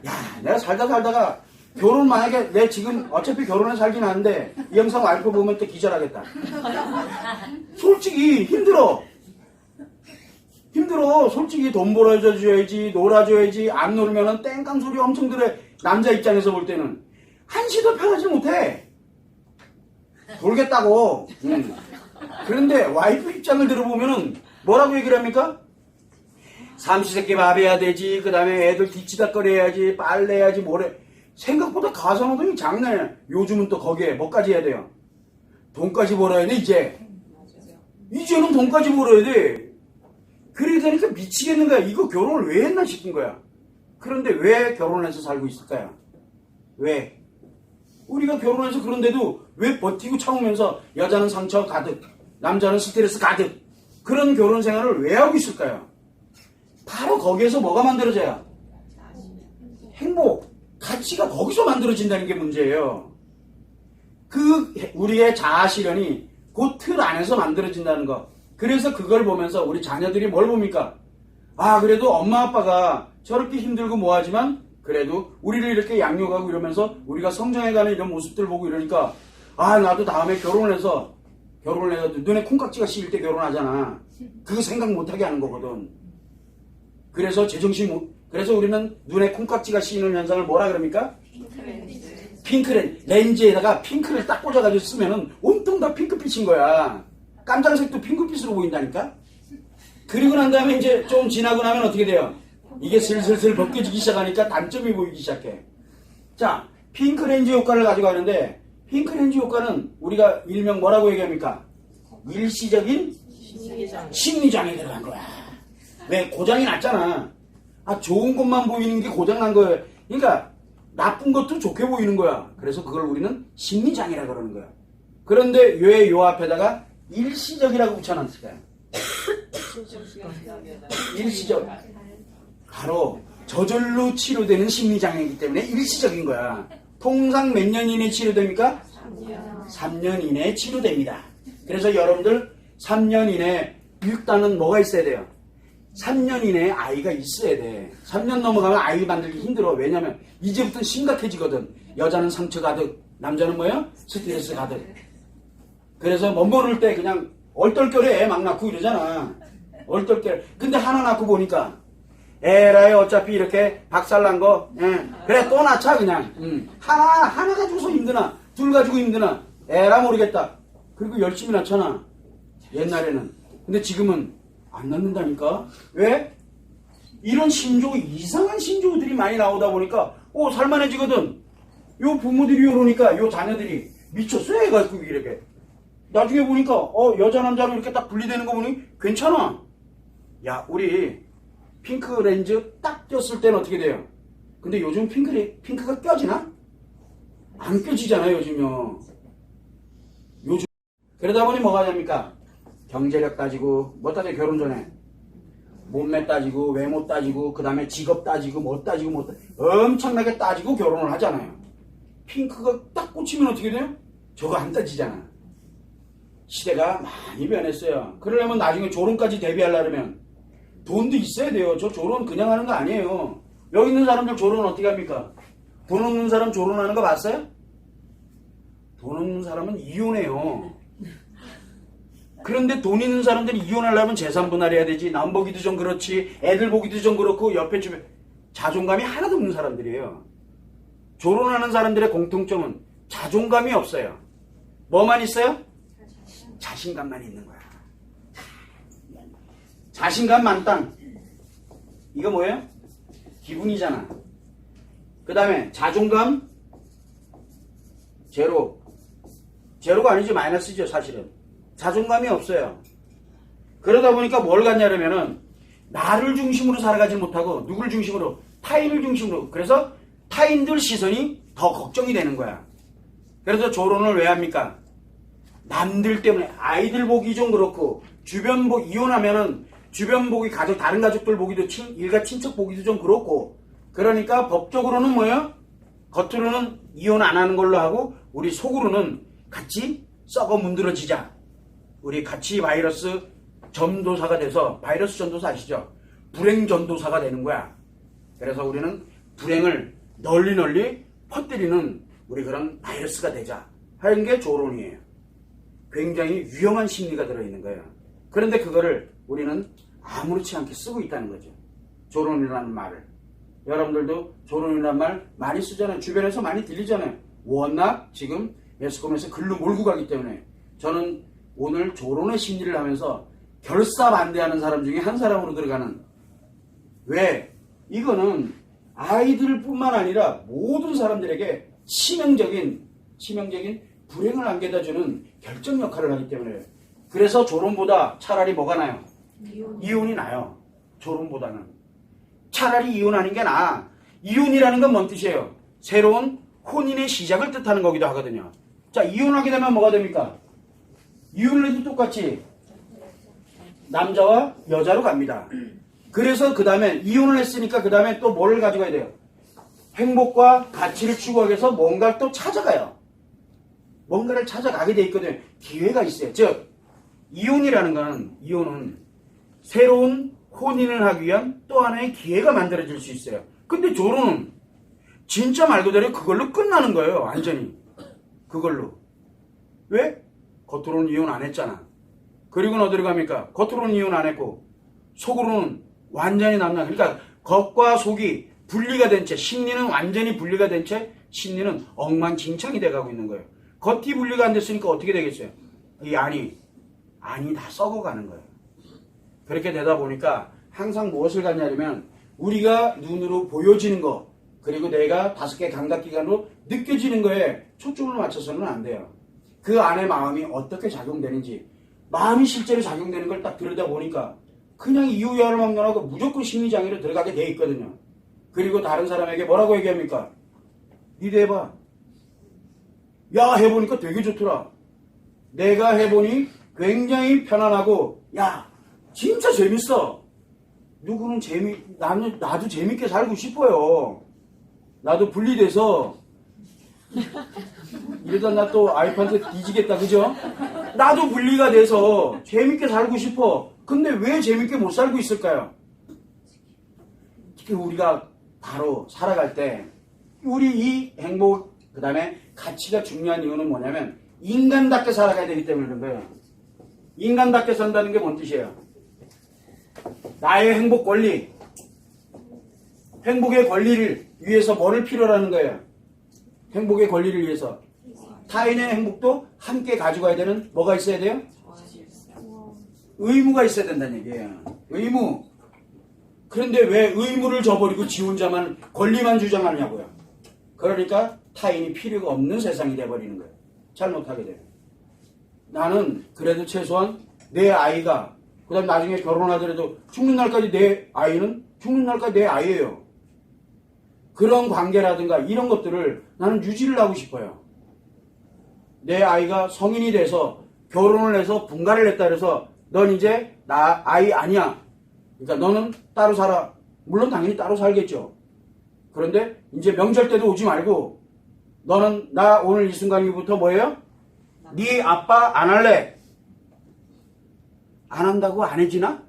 S1: 야, 내가 살다가 결혼 만약에 내 지금 어차피 결혼해 살긴 하는데 이 영상 와이프 보면 또 기절하겠다. 솔직히 힘들어. 솔직히 돈 벌어줘야지, 놀아줘야지. 안 놀면은 땡깡 소리 엄청 들어. 남자 입장에서 볼 때는 한시도 편하지 못해. 돌겠다고. 그런데 와이프 입장을 들어보면은 뭐라고 얘기를 합니까? 삼시세끼 밥 해야 되지. 그 다음에 애들 뒤치다거려야지. 빨래해야지. 뭐래. 생각보다 가사노동이 장난이야. 요즘은 또 거기에 뭐까지 해야 돼요? 돈까지 벌어야 돼 이제. 이제는 돈까지 벌어야 돼. 그래야 되니까 미치겠는 거야. 이거 결혼을 왜 했나 싶은 거야. 그런데 왜 결혼해서 살고 있을까요? 왜? 우리가 결혼해서 그런데도 왜 버티고 참으면서 여자는 상처 가득, 남자는 스트레스 가득, 그런 결혼 생활을 왜 하고 있을까요? 바로 거기에서 뭐가 만들어져요? 행복, 가치가 거기서 만들어진다는 게 문제예요. 우리의 자아 실현이 그 틀 안에서 만들어진다는 거. 그래서 그걸 보면서 우리 자녀들이 뭘 봅니까? 아, 그래도 엄마 아빠가 저렇게 힘들고 뭐하지만 그래도 우리를 이렇게 양육하고 이러면서 우리가 성장해가는 이런 모습들 보고 이러니까 아, 나도 다음에 결혼을 해서 눈에 콩깍지가 씌일 때 결혼하잖아. 그거 생각 못하게 하는 거거든. 그래서 그래서 우리는 눈에 콩깍지가 씌이는 현상을 뭐라 그럽니까? 렌즈에다가 핑크를 딱 꽂아가지고 쓰면은 온통 다 핑크빛인 거야. 깜장색도 핑크빛으로 보인다니까? 그리고 난 다음에 이제 좀 지나고 나면 어떻게 돼요? 이게 슬슬 벗겨지기 시작하니까 단점이 보이기 시작해. 자, 핑크렌즈 효과를 가지고 하는데, 핑크렌즈 효과는 우리가 일명 뭐라고 얘기합니까? 일시적인 심리장애 들어간 거야. 왜? 고장이 났잖아. 아, 좋은 것만 보이는 게 고장난 거예요. 그러니까 나쁜 것도 좋게 보이는 거야. 그래서 그걸 우리는 심리장애라고 그러는 거야. 그런데 왜 요 앞에다가 일시적이라고 붙여놨을까요? 일시적. 바로 저절로 치료되는 심리장애이기 때문에 일시적인 거야. 통상 몇 년 이내에 치료됩니까? 3년 이내에 치료됩니다. 그래서 여러분들 3년 이내에 일단은 뭐가 있어야 돼요? 3년 이내에 아이가 있어야 돼. 3년 넘어가면 아이 만들기 힘들어. 왜냐면 이제부터 심각해지거든. 여자는 상처 가득, 남자는 뭐예요? 스트레스 가득. 그래서 못 모를 때 그냥 얼떨결에 애 막 낳고 이러잖아. 얼떨결에. 근데 하나 낳고 보니까 에라이 어차피 이렇게 박살난 거 그래 또 낳자 그냥. 하나 가지고서 힘드나 둘 가지고 힘드나 에라 모르겠다. 그리고 열심히 낳잖아 옛날에는. 근데 지금은 안 낳는다니까. 왜? 이런 이상한 신조어들이 많이 나오다 보니까 살만해지거든. 요 부모들이 이러니까 요 자녀들이 미쳤어 해가지고 이렇게. 나중에 보니까 여자 남자로 이렇게 딱 분리되는 거 보니 괜찮아. 야, 우리 핑크 렌즈 딱 꼈을 때는 어떻게 돼요? 근데 요즘 핑크가 껴지나? 안 껴지잖아요 요즘요. 그러다 보니 뭐가 됩니까? 경제력 따지고 뭐 따지고 결혼 전에 몸매 따지고 외모 따지고 그 다음에 직업 따지고 뭐 따지고 엄청나게 따지고 결혼을 하잖아요. 핑크가 딱 꽂히면 어떻게 돼요? 저거 안 따지잖아. 시대가 많이 변했어요. 그러려면 나중에 조론까지 대비하려면 돈도 있어야 돼요. 저 조론 그냥 하는 거 아니에요. 여기 있는 사람들 조론 어떻게 합니까? 돈 없는 사람 조론하는 거 봤어요? 돈 없는 사람은 이혼해요. 그런데 돈 있는 사람들이 이혼하려면 재산 분할해야 되지. 남 보기도 좀 그렇지. 애들 보기도 좀 그렇고 옆에 주변 자존감이 하나도 없는 사람들이에요. 조론하는 사람들의 공통점은 자존감이 없어요. 뭐만 있어요? 자신감만 있는 거야. 자신감 만땅. 이거 뭐예요? 기분이잖아. 그 다음에 자존감 제로. 제로가 아니지 마이너스죠 사실은. 자존감이 없어요. 그러다 보니까 뭘 갖냐면은 나를 중심으로 살아가지 못하고 누굴 중심으로? 타인을 중심으로. 그래서 타인들 시선이 더 걱정이 되는 거야. 그래서 조론을 왜 합니까? 남들 때문에 아이들 보기 좀 그렇고 주변 이혼하면은 주변 보기 다른 가족들 보기도 일가 친척 보기도 좀 그렇고 그러니까 법적으로는 뭐예요? 겉으로는 이혼 안 하는 걸로 하고 우리 속으로는 같이 썩어 문드러지자. 우리 같이 바이러스 전도사가 돼서 바이러스 전도사 아시죠? 불행 전도사가 되는 거야. 그래서 우리는 불행을 널리 퍼뜨리는 우리 그런 바이러스가 되자 하는 게 조론이에요. 굉장히 위험한 심리가 들어있는 거예요. 그런데 그거를 우리는 아무렇지 않게 쓰고 있다는 거죠. 조론이라는 말을. 여러분들도 조론이라는 말 많이 쓰잖아요. 주변에서 많이 들리잖아요. 워낙 지금 매스컴에서 글로 몰고 가기 때문에 저는 오늘 조론의 심리를 하면서 결사반대하는 사람 중에 한 사람으로 들어가는 왜? 이거는 아이들뿐만 아니라 모든 사람들에게 치명적인 불행을 안겨다주는 결정 역할을 하기 때문에 그래서 조론보다 차라리 뭐가 나요? 이혼이 나요. 조론보다는. 차라리 이혼하는 게 나아. 이혼이라는 건 뭔 뜻이에요? 새로운 혼인의 시작을 뜻하는 거기도 하거든요. 자, 이혼하게 되면 뭐가 됩니까? 이혼을 해도 똑같이 남자와 여자로 갑니다. 그래서 그 다음에 이혼을 했으니까 그 다음에 또 뭘 가져가야 돼요? 행복과 가치를 추구하기 위해서 뭔가를 또 찾아가요. 뭔가를 찾아가게 돼 있거든요. 기회가 있어요. 즉 이혼은 새로운 혼인을 하기 위한 또 하나의 기회가 만들어질 수 있어요. 근데 조론은 진짜 말 그대로 그걸로 끝나는 거예요. 완전히. 그걸로. 왜? 겉으로는 이혼 안 했잖아. 그리고는 어디로 갑니까? 겉으로는 이혼 안 했고 속으로는 완전히 남나. 그러니까 겉과 속이 분리가 된 채 심리는 완전히 분리가 된 채 심리는 엉망진창이 돼가고 있는 거예요. 겉이 분리가 안 됐으니까 어떻게 되겠어요? 이 안이 다 썩어가는 거예요. 그렇게 되다 보니까 항상 무엇을 갖냐면 우리가 눈으로 보여지는 거 그리고 내가 5개 감각기관으로 느껴지는 거에 초점을 맞춰서는 안 돼요. 그 안에 마음이 어떻게 작용되는지 마음이 실제로 작용되는 걸 딱 들여다보니까 그냥 이유야말만하고 무조건 심리장애로 들어가게 돼 있거든요. 그리고 다른 사람에게 뭐라고 얘기합니까? 니도 해봐. 야, 해보니까 되게 좋더라. 내가 해보니 굉장히 편안하고 야, 진짜 재밌어. 누구는 나도 재밌게 살고 싶어요. 나도 분리돼서 이러다 나 또 아이한테 뒤지겠다, 그죠? 나도 분리가 돼서 재밌게 살고 싶어. 근데 왜 재밌게 못 살고 있을까요? 특히 우리가 바로 살아갈 때 우리 이 행복 그 다음에 가치가 중요한 이유는 뭐냐면 인간답게 살아가야 되기 때문에 그런 거예요. 인간답게 산다는 게 뭔 뜻이에요? 나의 행복 권리, 행복의 권리를 위해서 뭐를 필요로 하는 거예요? 행복의 권리를 위해서 타인의 행복도 함께 가져가야 되는 뭐가 있어야 돼요? 의무가 있어야 된다는 얘기예요. 의무. 그런데 왜 의무를 저버리고 지 혼자만 권리만 주장하냐고요. 그러니까 타인이 필요가 없는 세상이 돼버리는 거예요. 잘못하게 돼요. 나는 그래도 최소한 내 아이가 그 다음 나중에 결혼하더라도 죽는 날까지 내 아이는 죽는 날까지 내 아이예요. 그런 관계라든가 이런 것들을 나는 유지를 하고 싶어요. 내 아이가 성인이 돼서 결혼을 해서 분가를 했다 그래서 넌 이제 나 아이 아니야. 그러니까 너는 따로 살아. 물론 당연히 따로 살겠죠. 그런데 이제 명절 때도 오지 말고 너는 나 오늘 이 순간부터 뭐예요? 네 아빠 안 할래. 안 한다고 안 해지나?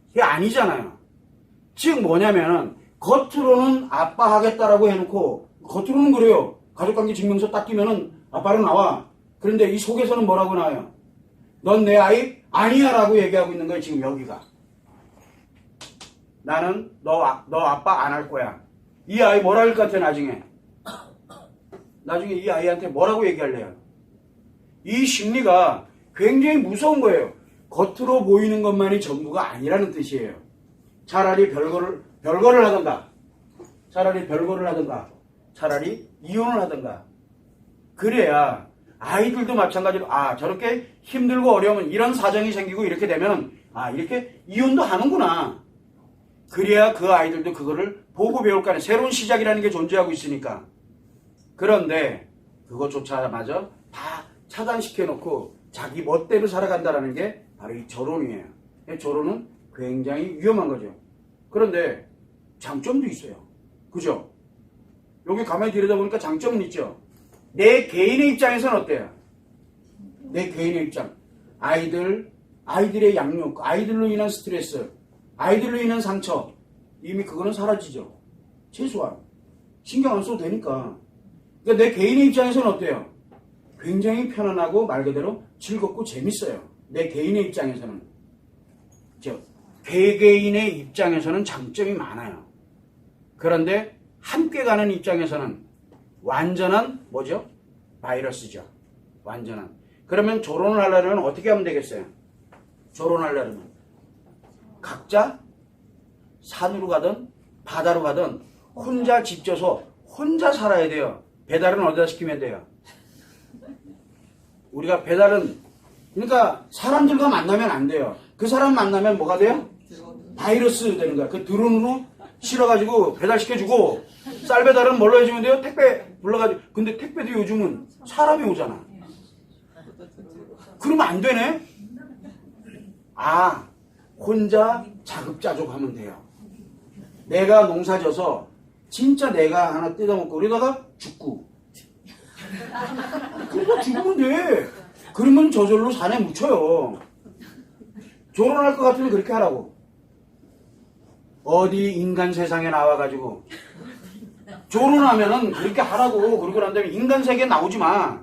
S1: 그게 아니잖아요. 즉 뭐냐면 겉으로는 아빠 하겠다라고 해놓고 겉으로는 그래요. 가족관계 증명서 딱 끼면은 아빠로 나와. 그런데 이 속에서는 뭐라고 나와요? 넌 내 아이 아니야 라고 얘기하고 있는 거예요. 지금 여기가. 나는 너 아빠 안 할 거야. 이 아이 뭐라 할 것 같아 나중에? 나중에 이 아이한테 뭐라고 얘기할래요? 이 심리가 굉장히 무서운 거예요. 겉으로 보이는 것만이 전부가 아니라는 뜻이에요. 차라리 별거를 하던가, 차라리 이혼을 하던가. 그래야 아이들도 마찬가지로 저렇게 힘들고 어려우면 이런 사정이 생기고 이렇게 되면 아, 이렇게 이혼도 하는구나. 그래야 그 아이들도 그거를 보고 배울 거 아니에요. 새로운 시작이라는 게 존재하고 있으니까. 그런데 그것조차마저 다 차단시켜 놓고 자기 멋대로 살아간다는 게 바로 이 결혼이에요. 결혼은 굉장히 위험한 거죠. 그런데 장점도 있어요. 그죠? 여기 가만히 들여다보니까 장점은 있죠. 내 개인의 입장에서는 어때요? 내 개인의 입장. 아이들의 양육, 아이들로 인한 스트레스, 아이들로 인한 상처, 이미 그거는 사라지죠. 최소한. 신경 안 써도 되니까. 그러니까 내 개인의 입장에서는 어때요? 굉장히 편안하고 말 그대로 즐겁고 재밌어요. 내 개인의 입장에서는. 개개인의 입장에서는 장점이 많아요. 그런데 함께 가는 입장에서는 완전한 뭐죠? 바이러스죠. 완전한. 그러면 결혼을 하려면 어떻게 하면 되겠어요? 결혼하려면 각자 산으로 가든 바다로 가든 혼자 집 져서 혼자 살아야 돼요. 배달은 어디다 시키면 돼요? 우리가 배달은 그러니까 사람들과 만나면 안 돼요. 그 사람 만나면 뭐가 돼요? 바이러스 되는 거야. 그 드론으로 실어가지고 배달시켜주고 쌀 배달은 뭘로 해주면 돼요? 택배 불러가지고. 근데 택배도 요즘은 사람이 오잖아. 그러면 안 되네? 아, 혼자 자급자족 하면 돼요. 내가 농사 져서 진짜 내가 하나 뜯어먹고 그러다가 죽고. 그러다 죽으면 돼. 그러면 저절로 산에 묻혀요. 결혼할 것 같으면 그렇게 하라고. 어디 인간 세상에 나와가지고 결혼하면은 그렇게 하라고. 그러고 난 다음에 인간 세계에 나오지 마.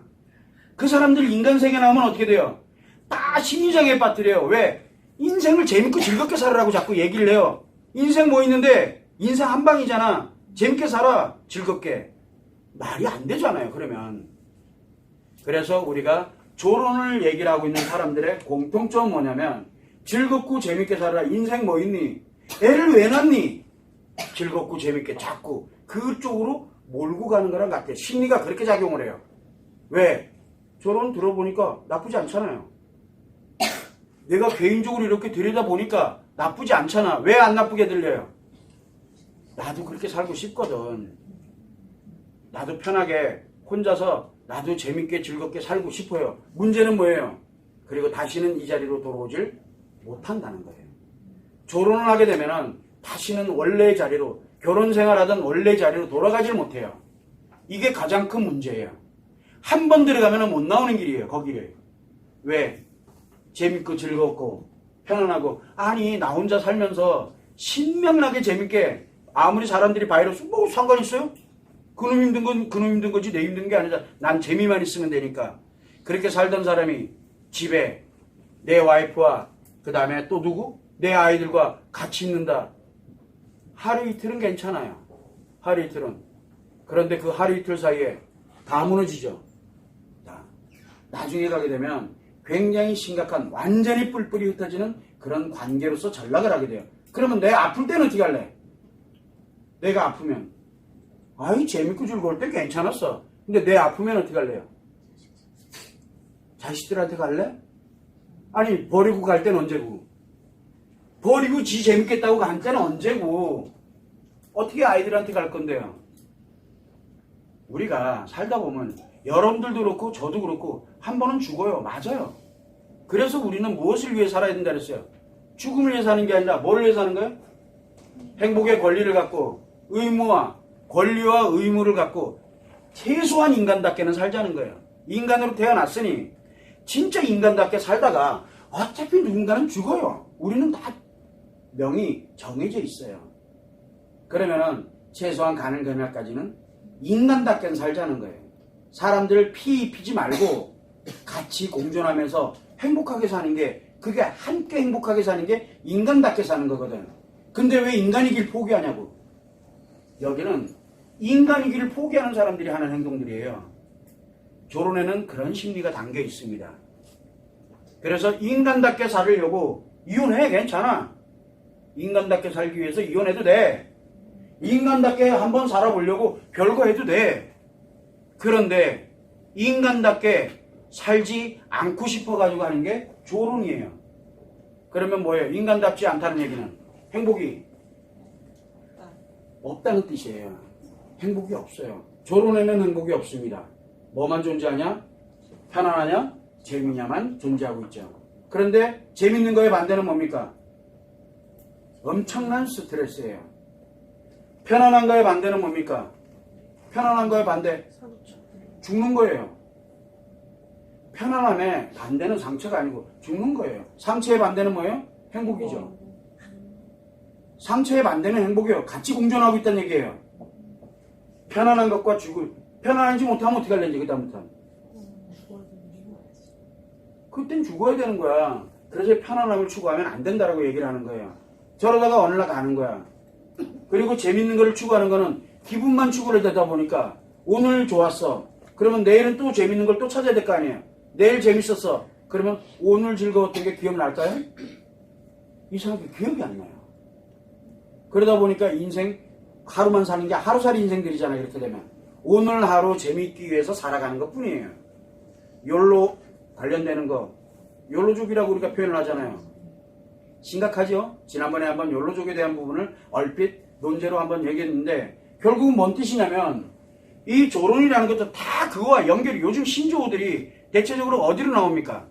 S1: 그 사람들이 인간 세계에 나오면 어떻게 돼요? 다 심리장애에 빠뜨려요. 왜? 인생을 재밌고 즐겁게 살아라고 자꾸 얘기를 해요. 인생 뭐 있는데 인생 한 방이잖아. 재밌게 살아. 즐겁게. 말이 안 되잖아요. 그러면. 그래서 우리가 결혼을 얘기를 하고 있는 사람들의 공통점은 뭐냐면 즐겁고 재밌게 살아. 인생 뭐 있니? 애를 왜 낳니? 즐겁고 재밌게 자꾸 그쪽으로 몰고 가는 거랑 같아. 심리가 그렇게 작용을 해요. 왜? 결혼 들어보니까 나쁘지 않잖아요. 내가 개인적으로 이렇게 들여다보니까 나쁘지 않잖아. 왜 안 나쁘게 들려요? 나도 그렇게 살고 싶거든. 나도 편하게 혼자서 나도 재밌게 즐겁게 살고 싶어요. 문제는 뭐예요? 그리고 다시는 이 자리로 돌아오질 못한다는 거예요. 결혼을 하게 되면은 다시는 원래의 자리로, 결혼 생활하던 원래의 자리로 돌아가질 못해요. 이게 가장 큰 문제예요. 한 번 들어가면 못 나오는 길이에요. 거기를. 왜? 재밌고 즐겁고 편안하고. 아니 나 혼자 살면서 신명나게 재밌게 아무리 사람들이 바이러스 뭐 상관 있어요? 그놈 힘든 건 그놈 힘든 거지 내 힘든 게 아니라 난 재미만 있으면 되니까. 그렇게 살던 사람이 집에 내 와이프와 그 다음에 또 누구? 내 아이들과 같이 있는다. 하루 이틀은 괜찮아요. 하루 이틀은. 그런데 그 하루 이틀 사이에 다 무너지죠. 나중에 가게 되면 굉장히 심각한 완전히 뿔뿔이 흩어지는 그런 관계로서 전락을 하게 돼요. 그러면 내가 아플 때는 어떻게 할래? 내가 아프면 아이 재밌고 즐거울 때 괜찮았어. 근데 내 아프면 어떻게 할래요? 자식들한테 갈래? 아니 버리고 갈 때는 언제고? 버리고 지 재밌겠다고 갈 때는 언제고? 어떻게 아이들한테 갈 건데요? 우리가 살다 보면 여러분들도 그렇고 저도 그렇고 한 번은 죽어요. 맞아요. 그래서 우리는 무엇을 위해 살아야 된다 그랬어요? 죽음을 위해 사는 게 아니라 뭘 위해 사는 거예요? 행복의 권리를 갖고 의무와 권리와 의무를 갖고 최소한 인간답게는 살자는 거예요. 인간으로 태어났으니 진짜 인간답게 살다가 어차피 누군가는 죽어요. 우리는 다 명이 정해져 있어요. 그러면은 최소한 가는 그날까지는 인간답게 살자는 거예요. 사람들 피 입히지 말고 같이 공존하면서 행복하게 사는 게, 그게 함께 행복하게 사는 게 인간답게 사는 거거든. 근데 왜 인간이길 포기하냐고. 여기는 인간이기를 포기하는 사람들이 하는 행동들이에요. 결혼에는 그런 심리가 담겨 있습니다. 그래서 인간답게 살려고 이혼해. 괜찮아. 인간답게 살기 위해서 이혼해도 돼. 인간답게 한번 살아보려고 별거 해도 돼. 그런데 인간답게 살지 않고 싶어가지고 하는 게 결혼이에요. 그러면 뭐예요? 인간답지 않다는 얘기는 행복이 없다는 뜻이에요. 행복이 없어요. 결혼에는 행복이 없습니다. 뭐만 존재하냐? 편안하냐? 재미냐만 존재하고 있죠. 그런데 재밌는 거에 반대는 뭡니까? 엄청난 스트레스예요. 편안한 거에 반대는 뭡니까? 편안한 거에 반대 죽는 거예요. 편안함의 반대는 상처가 아니고 죽는 거예요. 상처의 반대는 뭐예요? 행복이죠. 상처의 반대는 행복이에요. 같이 공존하고 있다는 얘기예요. 편안한 것과 편안하지 못하면 어떻게 할는지 그다음부터 그땐 죽어야 되는 거야. 그래서 편안함을 추구하면 안 된다라고 얘기를 하는 거예요. 저러다가 어느 날 가는 거야. 그리고 재밌는 걸 추구하는 거는 기분만 추구를 되다 보니까 오늘 좋았어. 그러면 내일은 또 재밌는 걸 또 찾아야 될 거 아니에요. 내일 재밌었어. 그러면 오늘 즐거웠던 게 기억날까요? 이상하게 기억이 안 나요. 그러다 보니까 인생 하루만 사는 게 하루살이 인생들이잖아요. 이렇게 되면 오늘 하루 재밌기 위해서 살아가는 것 뿐이에요. 욜로 관련되는 거 욜로족이라고 우리가 표현을 하잖아요. 심각하죠? 지난번에 한번 욜로족에 대한 부분을 얼핏 논제로 한번 얘기했는데 결국은 뭔 뜻이냐면 이 조론이라는 것도 다 그거와 연결이 요즘 신조어들이 대체적으로 어디로 나옵니까?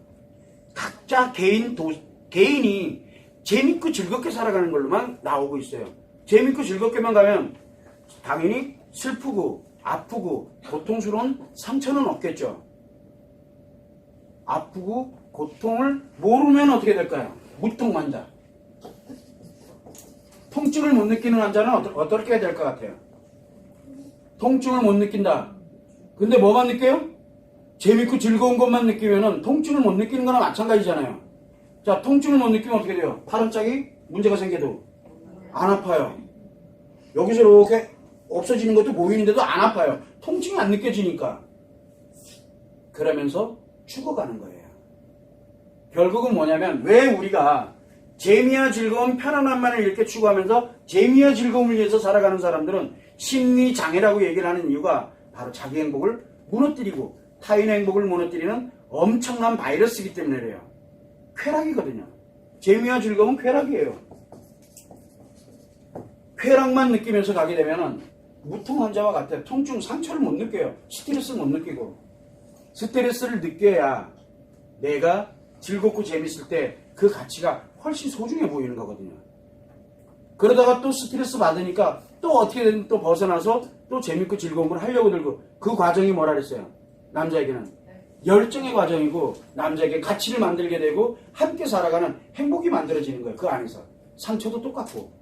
S1: 각자 개인이 재밌고 즐겁게 살아가는 걸로만 나오고 있어요. 재밌고 즐겁게만 가면 당연히 슬프고 아프고 고통스러운 상처는 없겠죠. 아프고 고통을 모르면 어떻게 될까요? 무통환자. 통증을 못 느끼는 환자는 어떻게 해야 될 것 같아요? 통증을 못 느낀다. 근데 뭐만 느껴요? 재밌고 즐거운 것만 느끼면은 통증을 못 느끼는 거나 마찬가지잖아요. 자, 통증을 못 느끼면 어떻게 돼요? 팔은 짝이 문제가 생겨도 안 아파요. 여기서 이렇게 없어지는 것도 보이는데도 안 아파요. 통증이 안 느껴지니까. 그러면서 죽어가는 거예요. 결국은 뭐냐면 왜 우리가 재미와 즐거움, 편안함만을 이렇게 추구하면서 재미와 즐거움을 위해서 살아가는 사람들은 심리장애라고 얘기를 하는 이유가 바로 자기 행복을 무너뜨리고 타인의 행복을 무너뜨리는 엄청난 바이러스이기 때문에 그래요. 쾌락이거든요. 재미와 즐거움은 쾌락이에요. 쾌락만 느끼면서 가게 되면 무통환자와 같아요. 통증, 상처를 못 느껴요. 스트레스를 못 느끼고. 스트레스를 느껴야 내가 즐겁고 재밌을 때 그 가치가 훨씬 소중해 보이는 거거든요. 그러다가 또 스트레스 받으니까 또 어떻게든 또 벗어나서 또 재밌고 즐거운 걸 하려고 들고 그 과정이 뭐라 그랬어요? 남자에게는 열정의 과정이고 남자에게 가치를 만들게 되고 함께 살아가는 행복이 만들어지는 거예요. 그 안에서. 상처도 똑같고.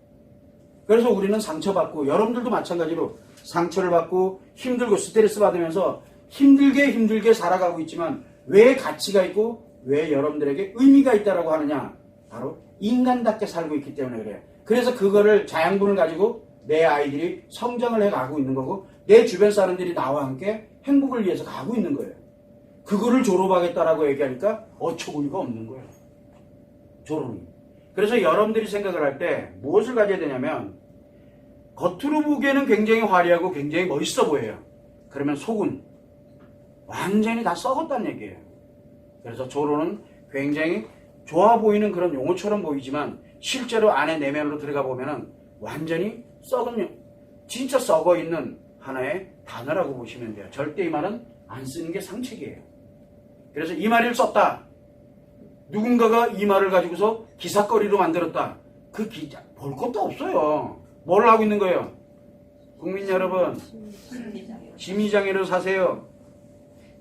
S1: 그래서 우리는 상처받고 여러분들도 마찬가지로 상처를 받고 힘들고 스트레스 받으면서 힘들게 살아가고 있지만 왜 가치가 있고 왜 여러분들에게 의미가 있다라고 하느냐? 바로 인간답게 살고 있기 때문에 그래요. 그래서 그거를 자양분을 가지고 내 아이들이 성장을 해가고 있는 거고 내 주변 사람들이 나와 함께 행복을 위해서 가고 있는 거예요. 그거를 졸업하겠다라고 얘기하니까 어처구니가 없는 거예요. 졸업이. 그래서 여러분들이 생각을 할 때 무엇을 가져야 되냐면 겉으로 보기에는 굉장히 화려하고 굉장히 멋있어 보여요. 그러면 속은 완전히 다 썩었다는 얘기예요. 그래서 조론은 굉장히 좋아 보이는 그런 용어처럼 보이지만 실제로 안에 내면으로 들어가 보면은 완전히 썩은, 진짜 썩어 있는 하나의 단어라고 보시면 돼요. 절대 이 말은 안 쓰는 게 상책이에요. 그래서 이 말을 썼다. 누군가가 이 말을 가지고서 기사거리로 만들었다. 그 기자 볼 것도 없어요. 뭘 하고 있는 거예요? 국민 여러분, 심리장애로 사세요.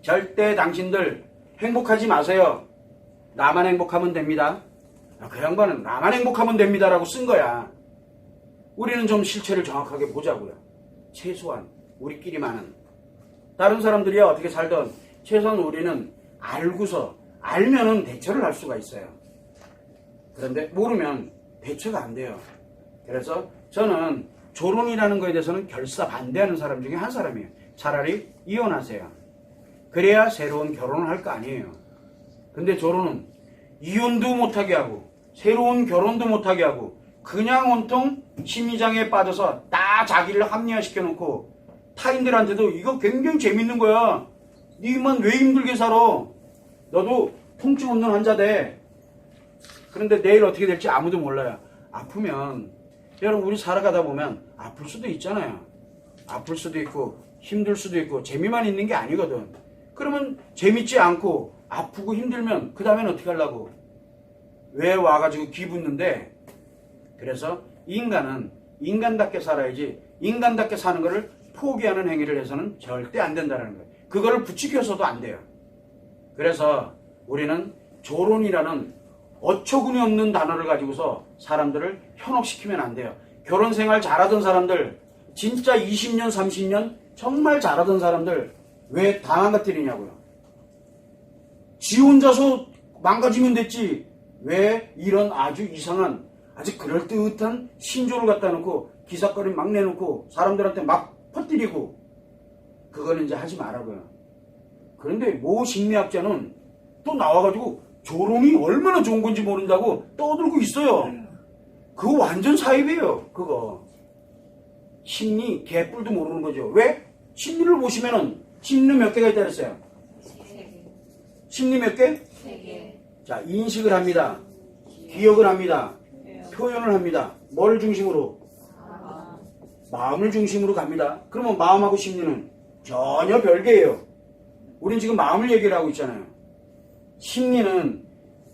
S1: 절대 당신들 행복하지 마세요. 나만 행복하면 됩니다. 그 양반은 나만 행복하면 됩니다라고 쓴 거야. 우리는 좀 실체를 정확하게 보자고요. 최소한 우리끼리만은. 다른 사람들이 어떻게 살던 최소한 우리는 알면은 대처를 할 수가 있어요. 그런데 모르면 대처가 안 돼요. 그래서 저는 조론이라는 거에 대해서는 결사 반대하는 사람 중에 한 사람이에요. 차라리 이혼하세요. 그래야 새로운 결혼을 할 거 아니에요. 근데 조론은 이혼도 못하게 하고 새로운 결혼도 못하게 하고 그냥 온통 심리장애에 빠져서 다 자기를 합리화시켜 놓고 타인들한테도 이거 굉장히 재밌는 거야. 니만 왜 힘들게 살아? 너도 통증 없는 환자 돼. 그런데 내일 어떻게 될지 아무도 몰라요. 아프면 여러분 우리 살아가다 보면 아플 수도 있잖아요. 아플 수도 있고 힘들 수도 있고 재미만 있는 게 아니거든. 그러면 재밌지 않고 아프고 힘들면 그 다음엔 어떻게 하려고? 왜 와가지고 기붙는데? 그래서 인간은 인간답게 살아야지 인간답게 사는 것을 포기하는 행위를 해서는 절대 안 된다는 거예요. 그거를 부추겨서도 안 돼요. 그래서 우리는 조론이라는 어처구니 없는 단어를 가지고서 사람들을 현혹시키면 안 돼요. 결혼 생활 잘하던 사람들, 진짜 20년, 30년 정말 잘하던 사람들 왜 당황가뜨리냐고요. 지 혼자서 망가지면 됐지. 왜 이런 아주 이상한, 아주 그럴듯한 신조를 갖다 놓고 기사거리 막 내놓고 사람들한테 막 퍼뜨리고 그거는 이제 하지 말라고요. 그런데 모 심리학자는 또 나와가지고 조롱이 얼마나 좋은 건지 모른다고 떠들고 있어요. 그거 완전 사입이에요. 그거 심리 개뿔도 모르는 거죠. 왜? 심리를 보시면은 심리 몇 개가 있다 그랬어요? 심리 몇 개?
S3: 3개.
S1: 자, 인식을 합니다. 기억을 합니다. 표현을 합니다. 뭘 중심으로? 마음을 중심으로 갑니다. 그러면 마음하고 심리는 전혀 별개예요. 우린 지금 마음을 얘기를 하고 있잖아요. 심리는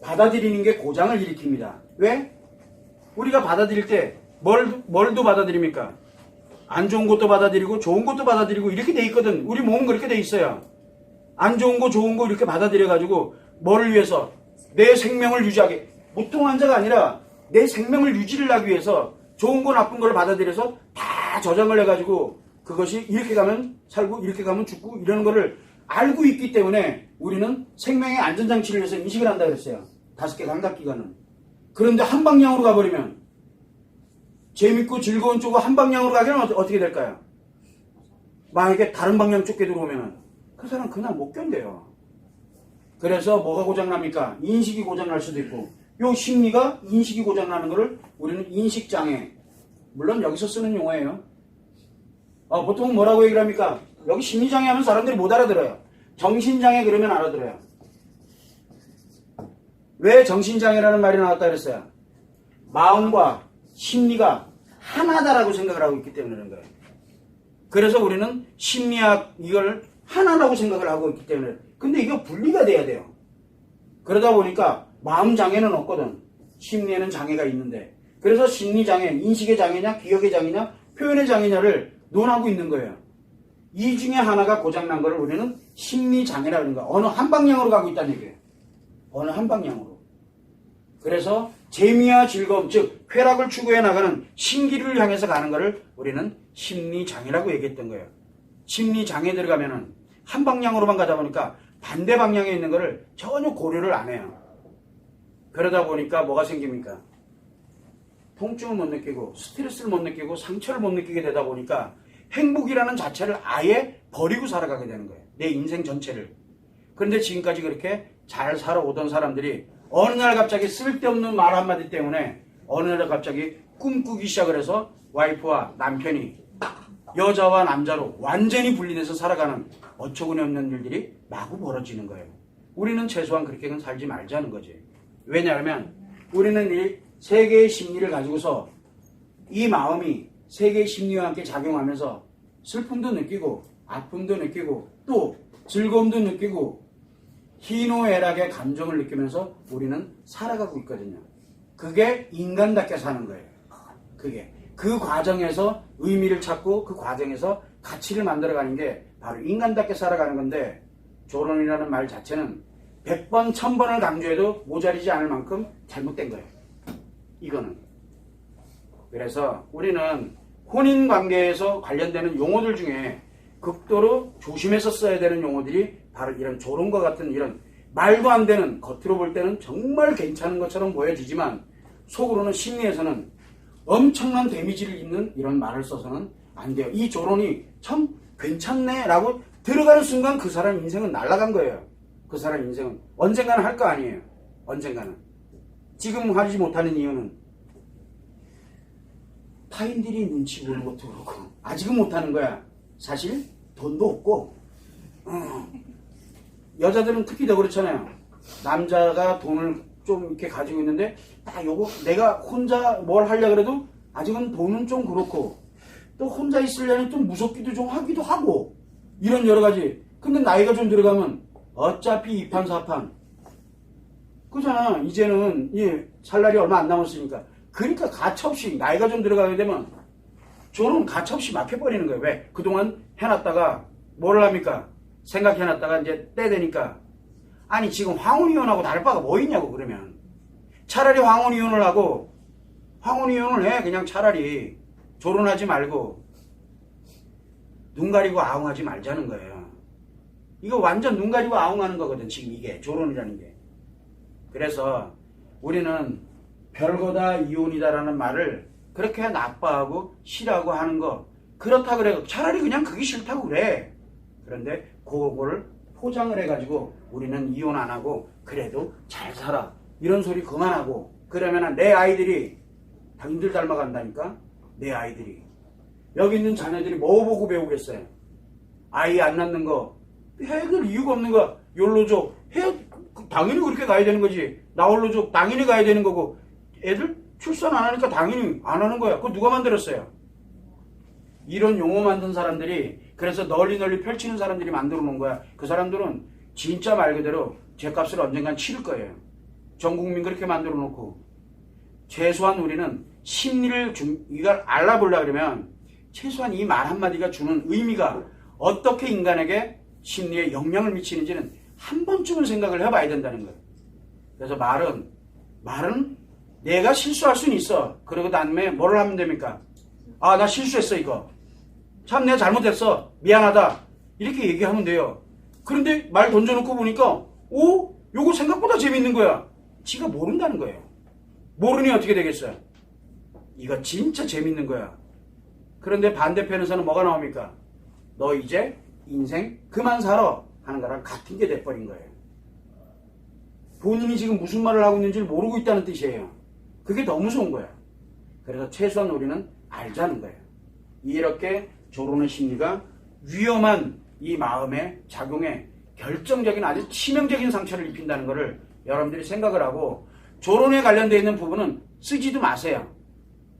S1: 받아들이는 게 고장을 일으킵니다. 왜? 우리가 받아들일 때 뭘도 받아들입니까? 안 좋은 것도 받아들이고 좋은 것도 받아들이고 이렇게 돼 있거든. 우리 몸은 그렇게 돼 있어요. 안 좋은 거 좋은 거 이렇게 받아들여가지고 뭐를 위해서? 내 생명을 유지하게. 보통 환자가 아니라 내 생명을 유지를 하기 위해서 좋은 거 나쁜 걸 받아들여서 다 저장을 해가지고 그것이 이렇게 가면 살고 이렇게 가면 죽고 이러는 거를 알고 있기 때문에 우리는 생명의 안전장치를 위해서 인식을 한다 그랬어요. 5개 감각기관은. 그런데 한 방향으로 가버리면 재밌고 즐거운 쪽으로 한 방향으로 가기는 어떻게 될까요? 만약에 다른 방향 쫓게 들어오면 그 사람 그날 못 견뎌요. 그래서 뭐가 고장납니까? 인식이 고장날 수도 있고 요 심리가 인식이 고장나는 거를 우리는 인식장애, 물론 여기서 쓰는 용어예요. 보통 뭐라고 얘기를 합니까? 여기 심리장애 하면 사람들이 못 알아들어요. 정신장애 그러면 알아들어요. 왜 정신장애라는 말이 나왔다 그랬어요? 마음과 심리가 하나다라고 생각을 하고 있기 때문에 그런 거예요. 그래서 우리는 심리학 이걸 하나라고 생각을 하고 있기 때문에. 근데 이거 분리가 돼야 돼요. 그러다 보니까 마음 장애는 없거든. 심리에는 장애가 있는데. 그래서 심리 장애, 인식의 장애냐, 기억의 장애냐, 표현의 장애냐를 논하고 있는 거예요. 이 중에 하나가 고장난 거를 우리는 심리 장애라고 하는 거야. 어느 한 방향으로 가고 있다는 얘기예요. 어느 한 방향으로. 그래서 재미와 즐거움, 즉 쾌락을 추구해 나가는 신기를 향해서 가는 거를 우리는 심리 장애라고 얘기했던 거예요. 심리 장애에 들어가면은 한 방향으로만 가다 보니까 반대 방향에 있는 거를 전혀 고려를 안 해요. 그러다 보니까 뭐가 생깁니까? 통증을 못 느끼고 스트레스를 못 느끼고 상처를 못 느끼게 되다 보니까 행복이라는 자체를 아예 버리고 살아가게 되는 거예요. 내 인생 전체를. 그런데 지금까지 그렇게 잘 살아오던 사람들이 어느 날 갑자기 쓸데없는 말 한마디 때문에 어느 날 갑자기 꿈꾸기 시작을 해서 와이프와 남편이 여자와 남자로 완전히 분리돼서 살아가는 어처구니 없는 일들이 마구 벌어지는 거예요. 우리는 최소한 그렇게는 살지 말자는 거지. 왜냐하면 우리는 이 세 개의 심리를 가지고서 이 마음이 세 개의 심리와 함께 작용하면서 슬픔도 느끼고 아픔도 느끼고 또 즐거움도 느끼고 희노애락의 감정을 느끼면서 우리는 살아가고 있거든요. 그게 인간답게 사는 거예요. 그게 그 과정에서 의미를 찾고 그 과정에서 가치를 만들어가는 게 바로 인간답게 살아가는 건데 조론이라는 말 자체는 100번, 1000번을 강조해도 모자리지 않을 만큼 잘못된 거예요. 이거는. 그래서 우리는 혼인관계에서 관련되는 용어들 중에 극도로 조심해서 써야 되는 용어들이 바로 이런 조론과 같은 이런 말도 안 되는, 겉으로 볼 때는 정말 괜찮은 것처럼 보여지지만 속으로는 심리에서는 엄청난 데미지를 입는 이런 말을 써서는 안 돼요. 이 조론이 참 괜찮네 라고 들어가는 순간 그 사람 인생은 날아간 거예요. 그 사람 인생은 언젠가는 할 거 아니에요. 언젠가는. 지금 하지 못하는 이유는 타인들이 눈치 보는 것도 그렇고 아직은 못하는 거야. 사실 돈도 없고 여자들은 특히 더 그렇잖아요. 남자가 돈을 좀 이렇게 가지고 있는데 딱 요거 내가 혼자 뭘 하려고 그래도 아직은 돈은 좀 그렇고 또 혼자 있으려니 좀 무섭기도 좀 하기도 하고 이런 여러 가지. 근데 나이가 좀 들어가면 어차피 이판사판 그잖아. 이제는 살 날이 얼마 안 남았으니까. 그러니까 가차없이 나이가 좀 들어가게 되면 저는 가차없이 막혀버리는 거예요. 왜? 그동안 해놨다가 뭘 합니까? 생각해놨다가 이제 때 되니까 아니 지금 황혼이혼하고 다를 바가 뭐 있냐고. 그러면 차라리 황혼이혼을 하고 황혼이혼을 해. 그냥 차라리 결혼하지 말고 눈 가리고 아웅하지 말자는 거예요. 이거 완전 눈 가리고 아웅하는 거거든. 지금 이게 결혼이라는 게. 그래서 우리는 별거다 이혼이다라는 말을 그렇게 나빠하고 싫어하고 하는 거 그렇다 그래. 차라리 그냥 그게 싫다고 그래. 그런데 그거를 포장을 해가지고 우리는 이혼 안 하고 그래도 잘 살아 이런 소리 그만하고 그러면 내 아이들이 당신들 닮아간다니까. 내 아이들이 여기 있는 자녀들이 뭐 보고 배우겠어요? 아이 안 낳는 거 해줄 이유가 없는 거야. 욜로족 당연히 그렇게 가야 되는 거지. 나홀로족 당연히 가야 되는 거고 애들 출산 안 하니까 당연히 안 하는 거야. 그거 누가 만들었어요? 이런 용어 만든 사람들이 그래서 널리 펼치는 사람들이 만들어 놓은 거야. 그 사람들은 진짜 말 그대로 죗값을 언젠간 치를 거예요. 전 국민 그렇게 만들어 놓고 최소한 우리는 심리를 이걸 알아보려고 그러면 최소한 이 말 한마디가 주는 의미가 어떻게 인간에게 심리에 영향을 미치는지는 한 번쯤은 생각을 해봐야 된다는 거예요. 그래서 말은 내가 실수할 수는 있어. 그러고 다음에 뭘 하면 됩니까? 아, 나 실수했어 이거. 참 내가 잘못했어. 미안하다. 이렇게 얘기하면 돼요. 그런데 말 던져놓고 보니까 오? 요거 생각보다 재밌는 거야. 지가 모른다는 거예요. 모르니 어떻게 되겠어요? 이거 진짜 재밌는 거야. 그런데 반대편에서는 뭐가 나옵니까? 너 이제 인생 그만 살아 하는 거랑 같은 게 돼버린 거예요. 본인이 지금 무슨 말을 하고 있는지 모르고 있다는 뜻이에요. 그게 더 무서운 거야. 그래서 최소한 우리는 알자는 거예요. 이렇게 결혼의 심리가 위험한 이 마음의 작용에 결정적인 아주 치명적인 상처를 입힌다는 것을 여러분들이 생각을 하고 결혼에 관련되어 있는 부분은 쓰지도 마세요.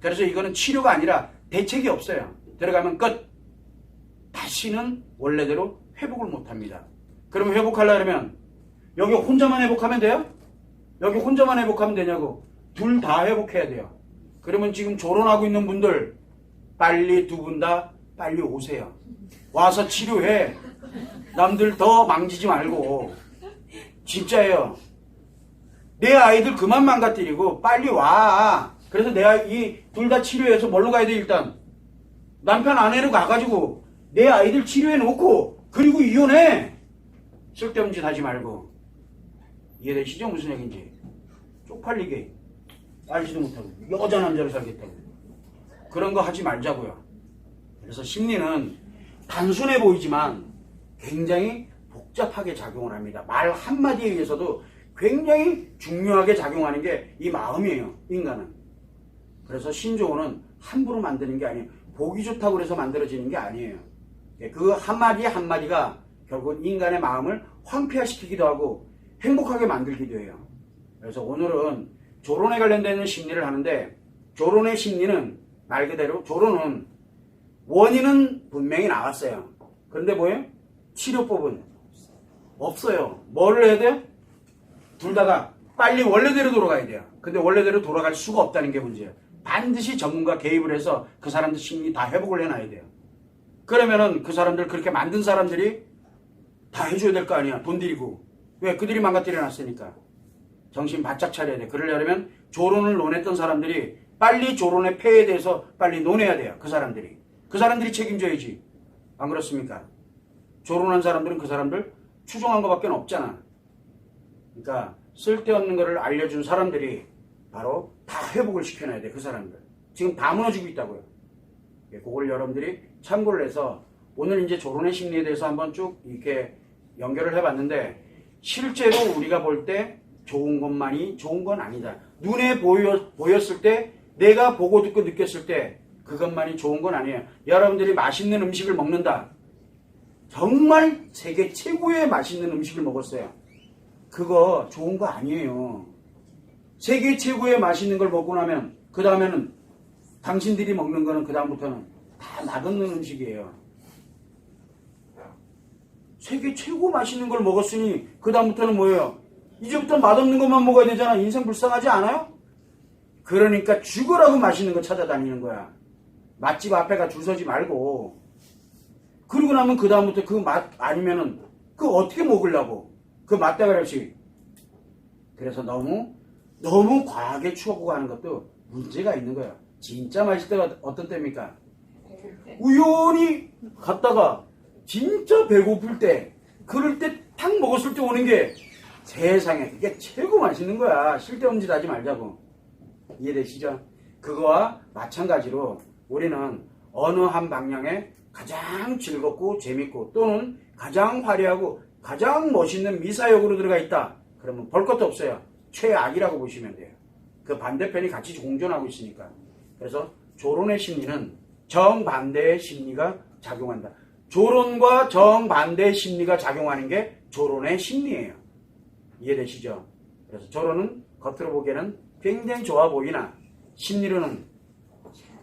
S1: 그래서 이거는 치료가 아니라 대책이 없어요. 들어가면 끝. 다시는 원래대로 회복을 못합니다. 그럼 회복하려고 하면 여기 혼자만 회복하면 돼요? 여기 혼자만 회복하면 되냐고. 둘 다 회복해야 돼요. 그러면 지금 결혼하고 있는 분들 빨리 두 분 다 빨리 오세요. 와서 치료해. 남들 더 망치지 말고. 진짜예요. 내 아이들 그만 망가뜨리고 빨리 와. 그래서 내 아이 둘 다 치료해서 뭘로 가야 돼? 일단 남편 아내로 가가지고 내 아이들 치료해 놓고 그리고 이혼해. 쓸데없는 짓 하지 말고. 이해되시죠? 무슨 얘기인지. 쪽팔리게 알지도 못하고 여자 남자로 살겠다고 그런 거 하지 말자고요. 그래서 심리는 단순해 보이지만 굉장히 복잡하게 작용을 합니다. 말 한마디에 의해서도 굉장히 중요하게 작용하는 게 이 마음이에요. 인간은. 그래서 신조어는 함부로 만드는 게 아니에요. 보기 좋다고 해서 만들어지는 게 아니에요. 그 한마디 한마디가 결국 인간의 마음을 황폐화시키기도 하고 행복하게 만들기도 해요. 그래서 오늘은 결혼에 관련되는 심리를 하는데 결혼의 심리는 말 그대로 결혼은 원인은 분명히 나왔어요. 그런데 뭐예요? 치료법은 없어요. 뭐를 해야 돼요? 둘 다가 빨리 원래대로 돌아가야 돼요. 근데 원래대로 돌아갈 수가 없다는 게 문제예요. 반드시 전문가 개입을 해서 그 사람들 심리 다 회복을 해놔야 돼요. 그러면은 그 사람들 그렇게 만든 사람들이 다 해줘야 될 거 아니야. 돈 들이고. 왜? 그들이 망가뜨려 놨으니까. 정신 바짝 차려야 돼. 그러려면 조론을 논했던 사람들이 빨리 조론의 폐해에 대해서 빨리 논해야 돼요. 그 사람들이 책임져야지. 안 그렇습니까? 조론한 사람들은 그 사람들 추종한 것밖에 없잖아. 그러니까 쓸데없는 거를 알려준 사람들이 바로 다 회복을 시켜놔야 돼. 그 사람들. 지금 다 무너지고 있다고요. 그걸 여러분들이 참고를 해서 오늘 이제 조론의 심리에 대해서 한번 쭉 이렇게 연결을 해봤는데 실제로 우리가 볼 때 좋은 것만이 좋은 건 아니다. 눈에 보였을 때 내가 보고 듣고 느꼈을 때 그것만이 좋은 건 아니에요. 여러분들이 맛있는 음식을 먹는다. 정말 세계 최고의 맛있는 음식을 먹었어요. 그거 좋은 거 아니에요. 세계 최고의 맛있는 걸 먹고 나면 그 다음에는 당신들이 먹는 거는 그 다음부터는 다 맛없는 음식이에요. 세계 최고 맛있는 걸 먹었으니 그 다음부터는 뭐예요? 이제부터 맛없는 것만 먹어야 되잖아. 인생 불쌍하지 않아요? 그러니까 죽으라고 맛있는 거 찾아다니는 거야. 맛집 앞에가 줄 서지 말고. 그러고 나면 그 다음부터 그 맛 아니면은 그 어떻게 먹으려고? 그 맛대가리 없이. 그래서 너무 과하게 추구하고 하는 것도 문제가 있는 거야. 진짜 맛있을 때가 어떤 때입니까? 우연히 갔다가 진짜 배고플 때, 그럴 때 탁 먹었을 때 오는 게 세상에 그게 최고 맛있는 거야. 쓸데없는 짓 하지 말자고. 이해되시죠? 그거와 마찬가지로 우리는 어느 한 방향에 가장 즐겁고 재밌고 또는 가장 화려하고 가장 멋있는 미사역으로 들어가 있다. 그러면 볼 것도 없어요. 최악이라고 보시면 돼요. 그 반대편이 같이 공존하고 있으니까. 그래서 조론의 심리는 정반대의 심리가 작용한다. 조론과 정반대의 심리가 작용하는 게 조론의 심리예요. 이해되시죠? 그래서 조론은 겉으로 보기에는 굉장히 좋아 보이나 심리로는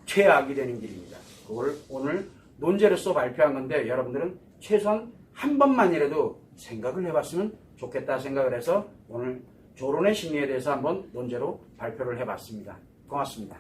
S1: 최악이 되는 길입니다. 그걸 오늘 논제로서 발표한 건데 여러분들은 최소한 한 번만이라도 생각을 해봤으면 좋겠다 생각을 해서 오늘 조론의 심리에 대해서 한번 논제로 발표를 해봤습니다. 고맙습니다.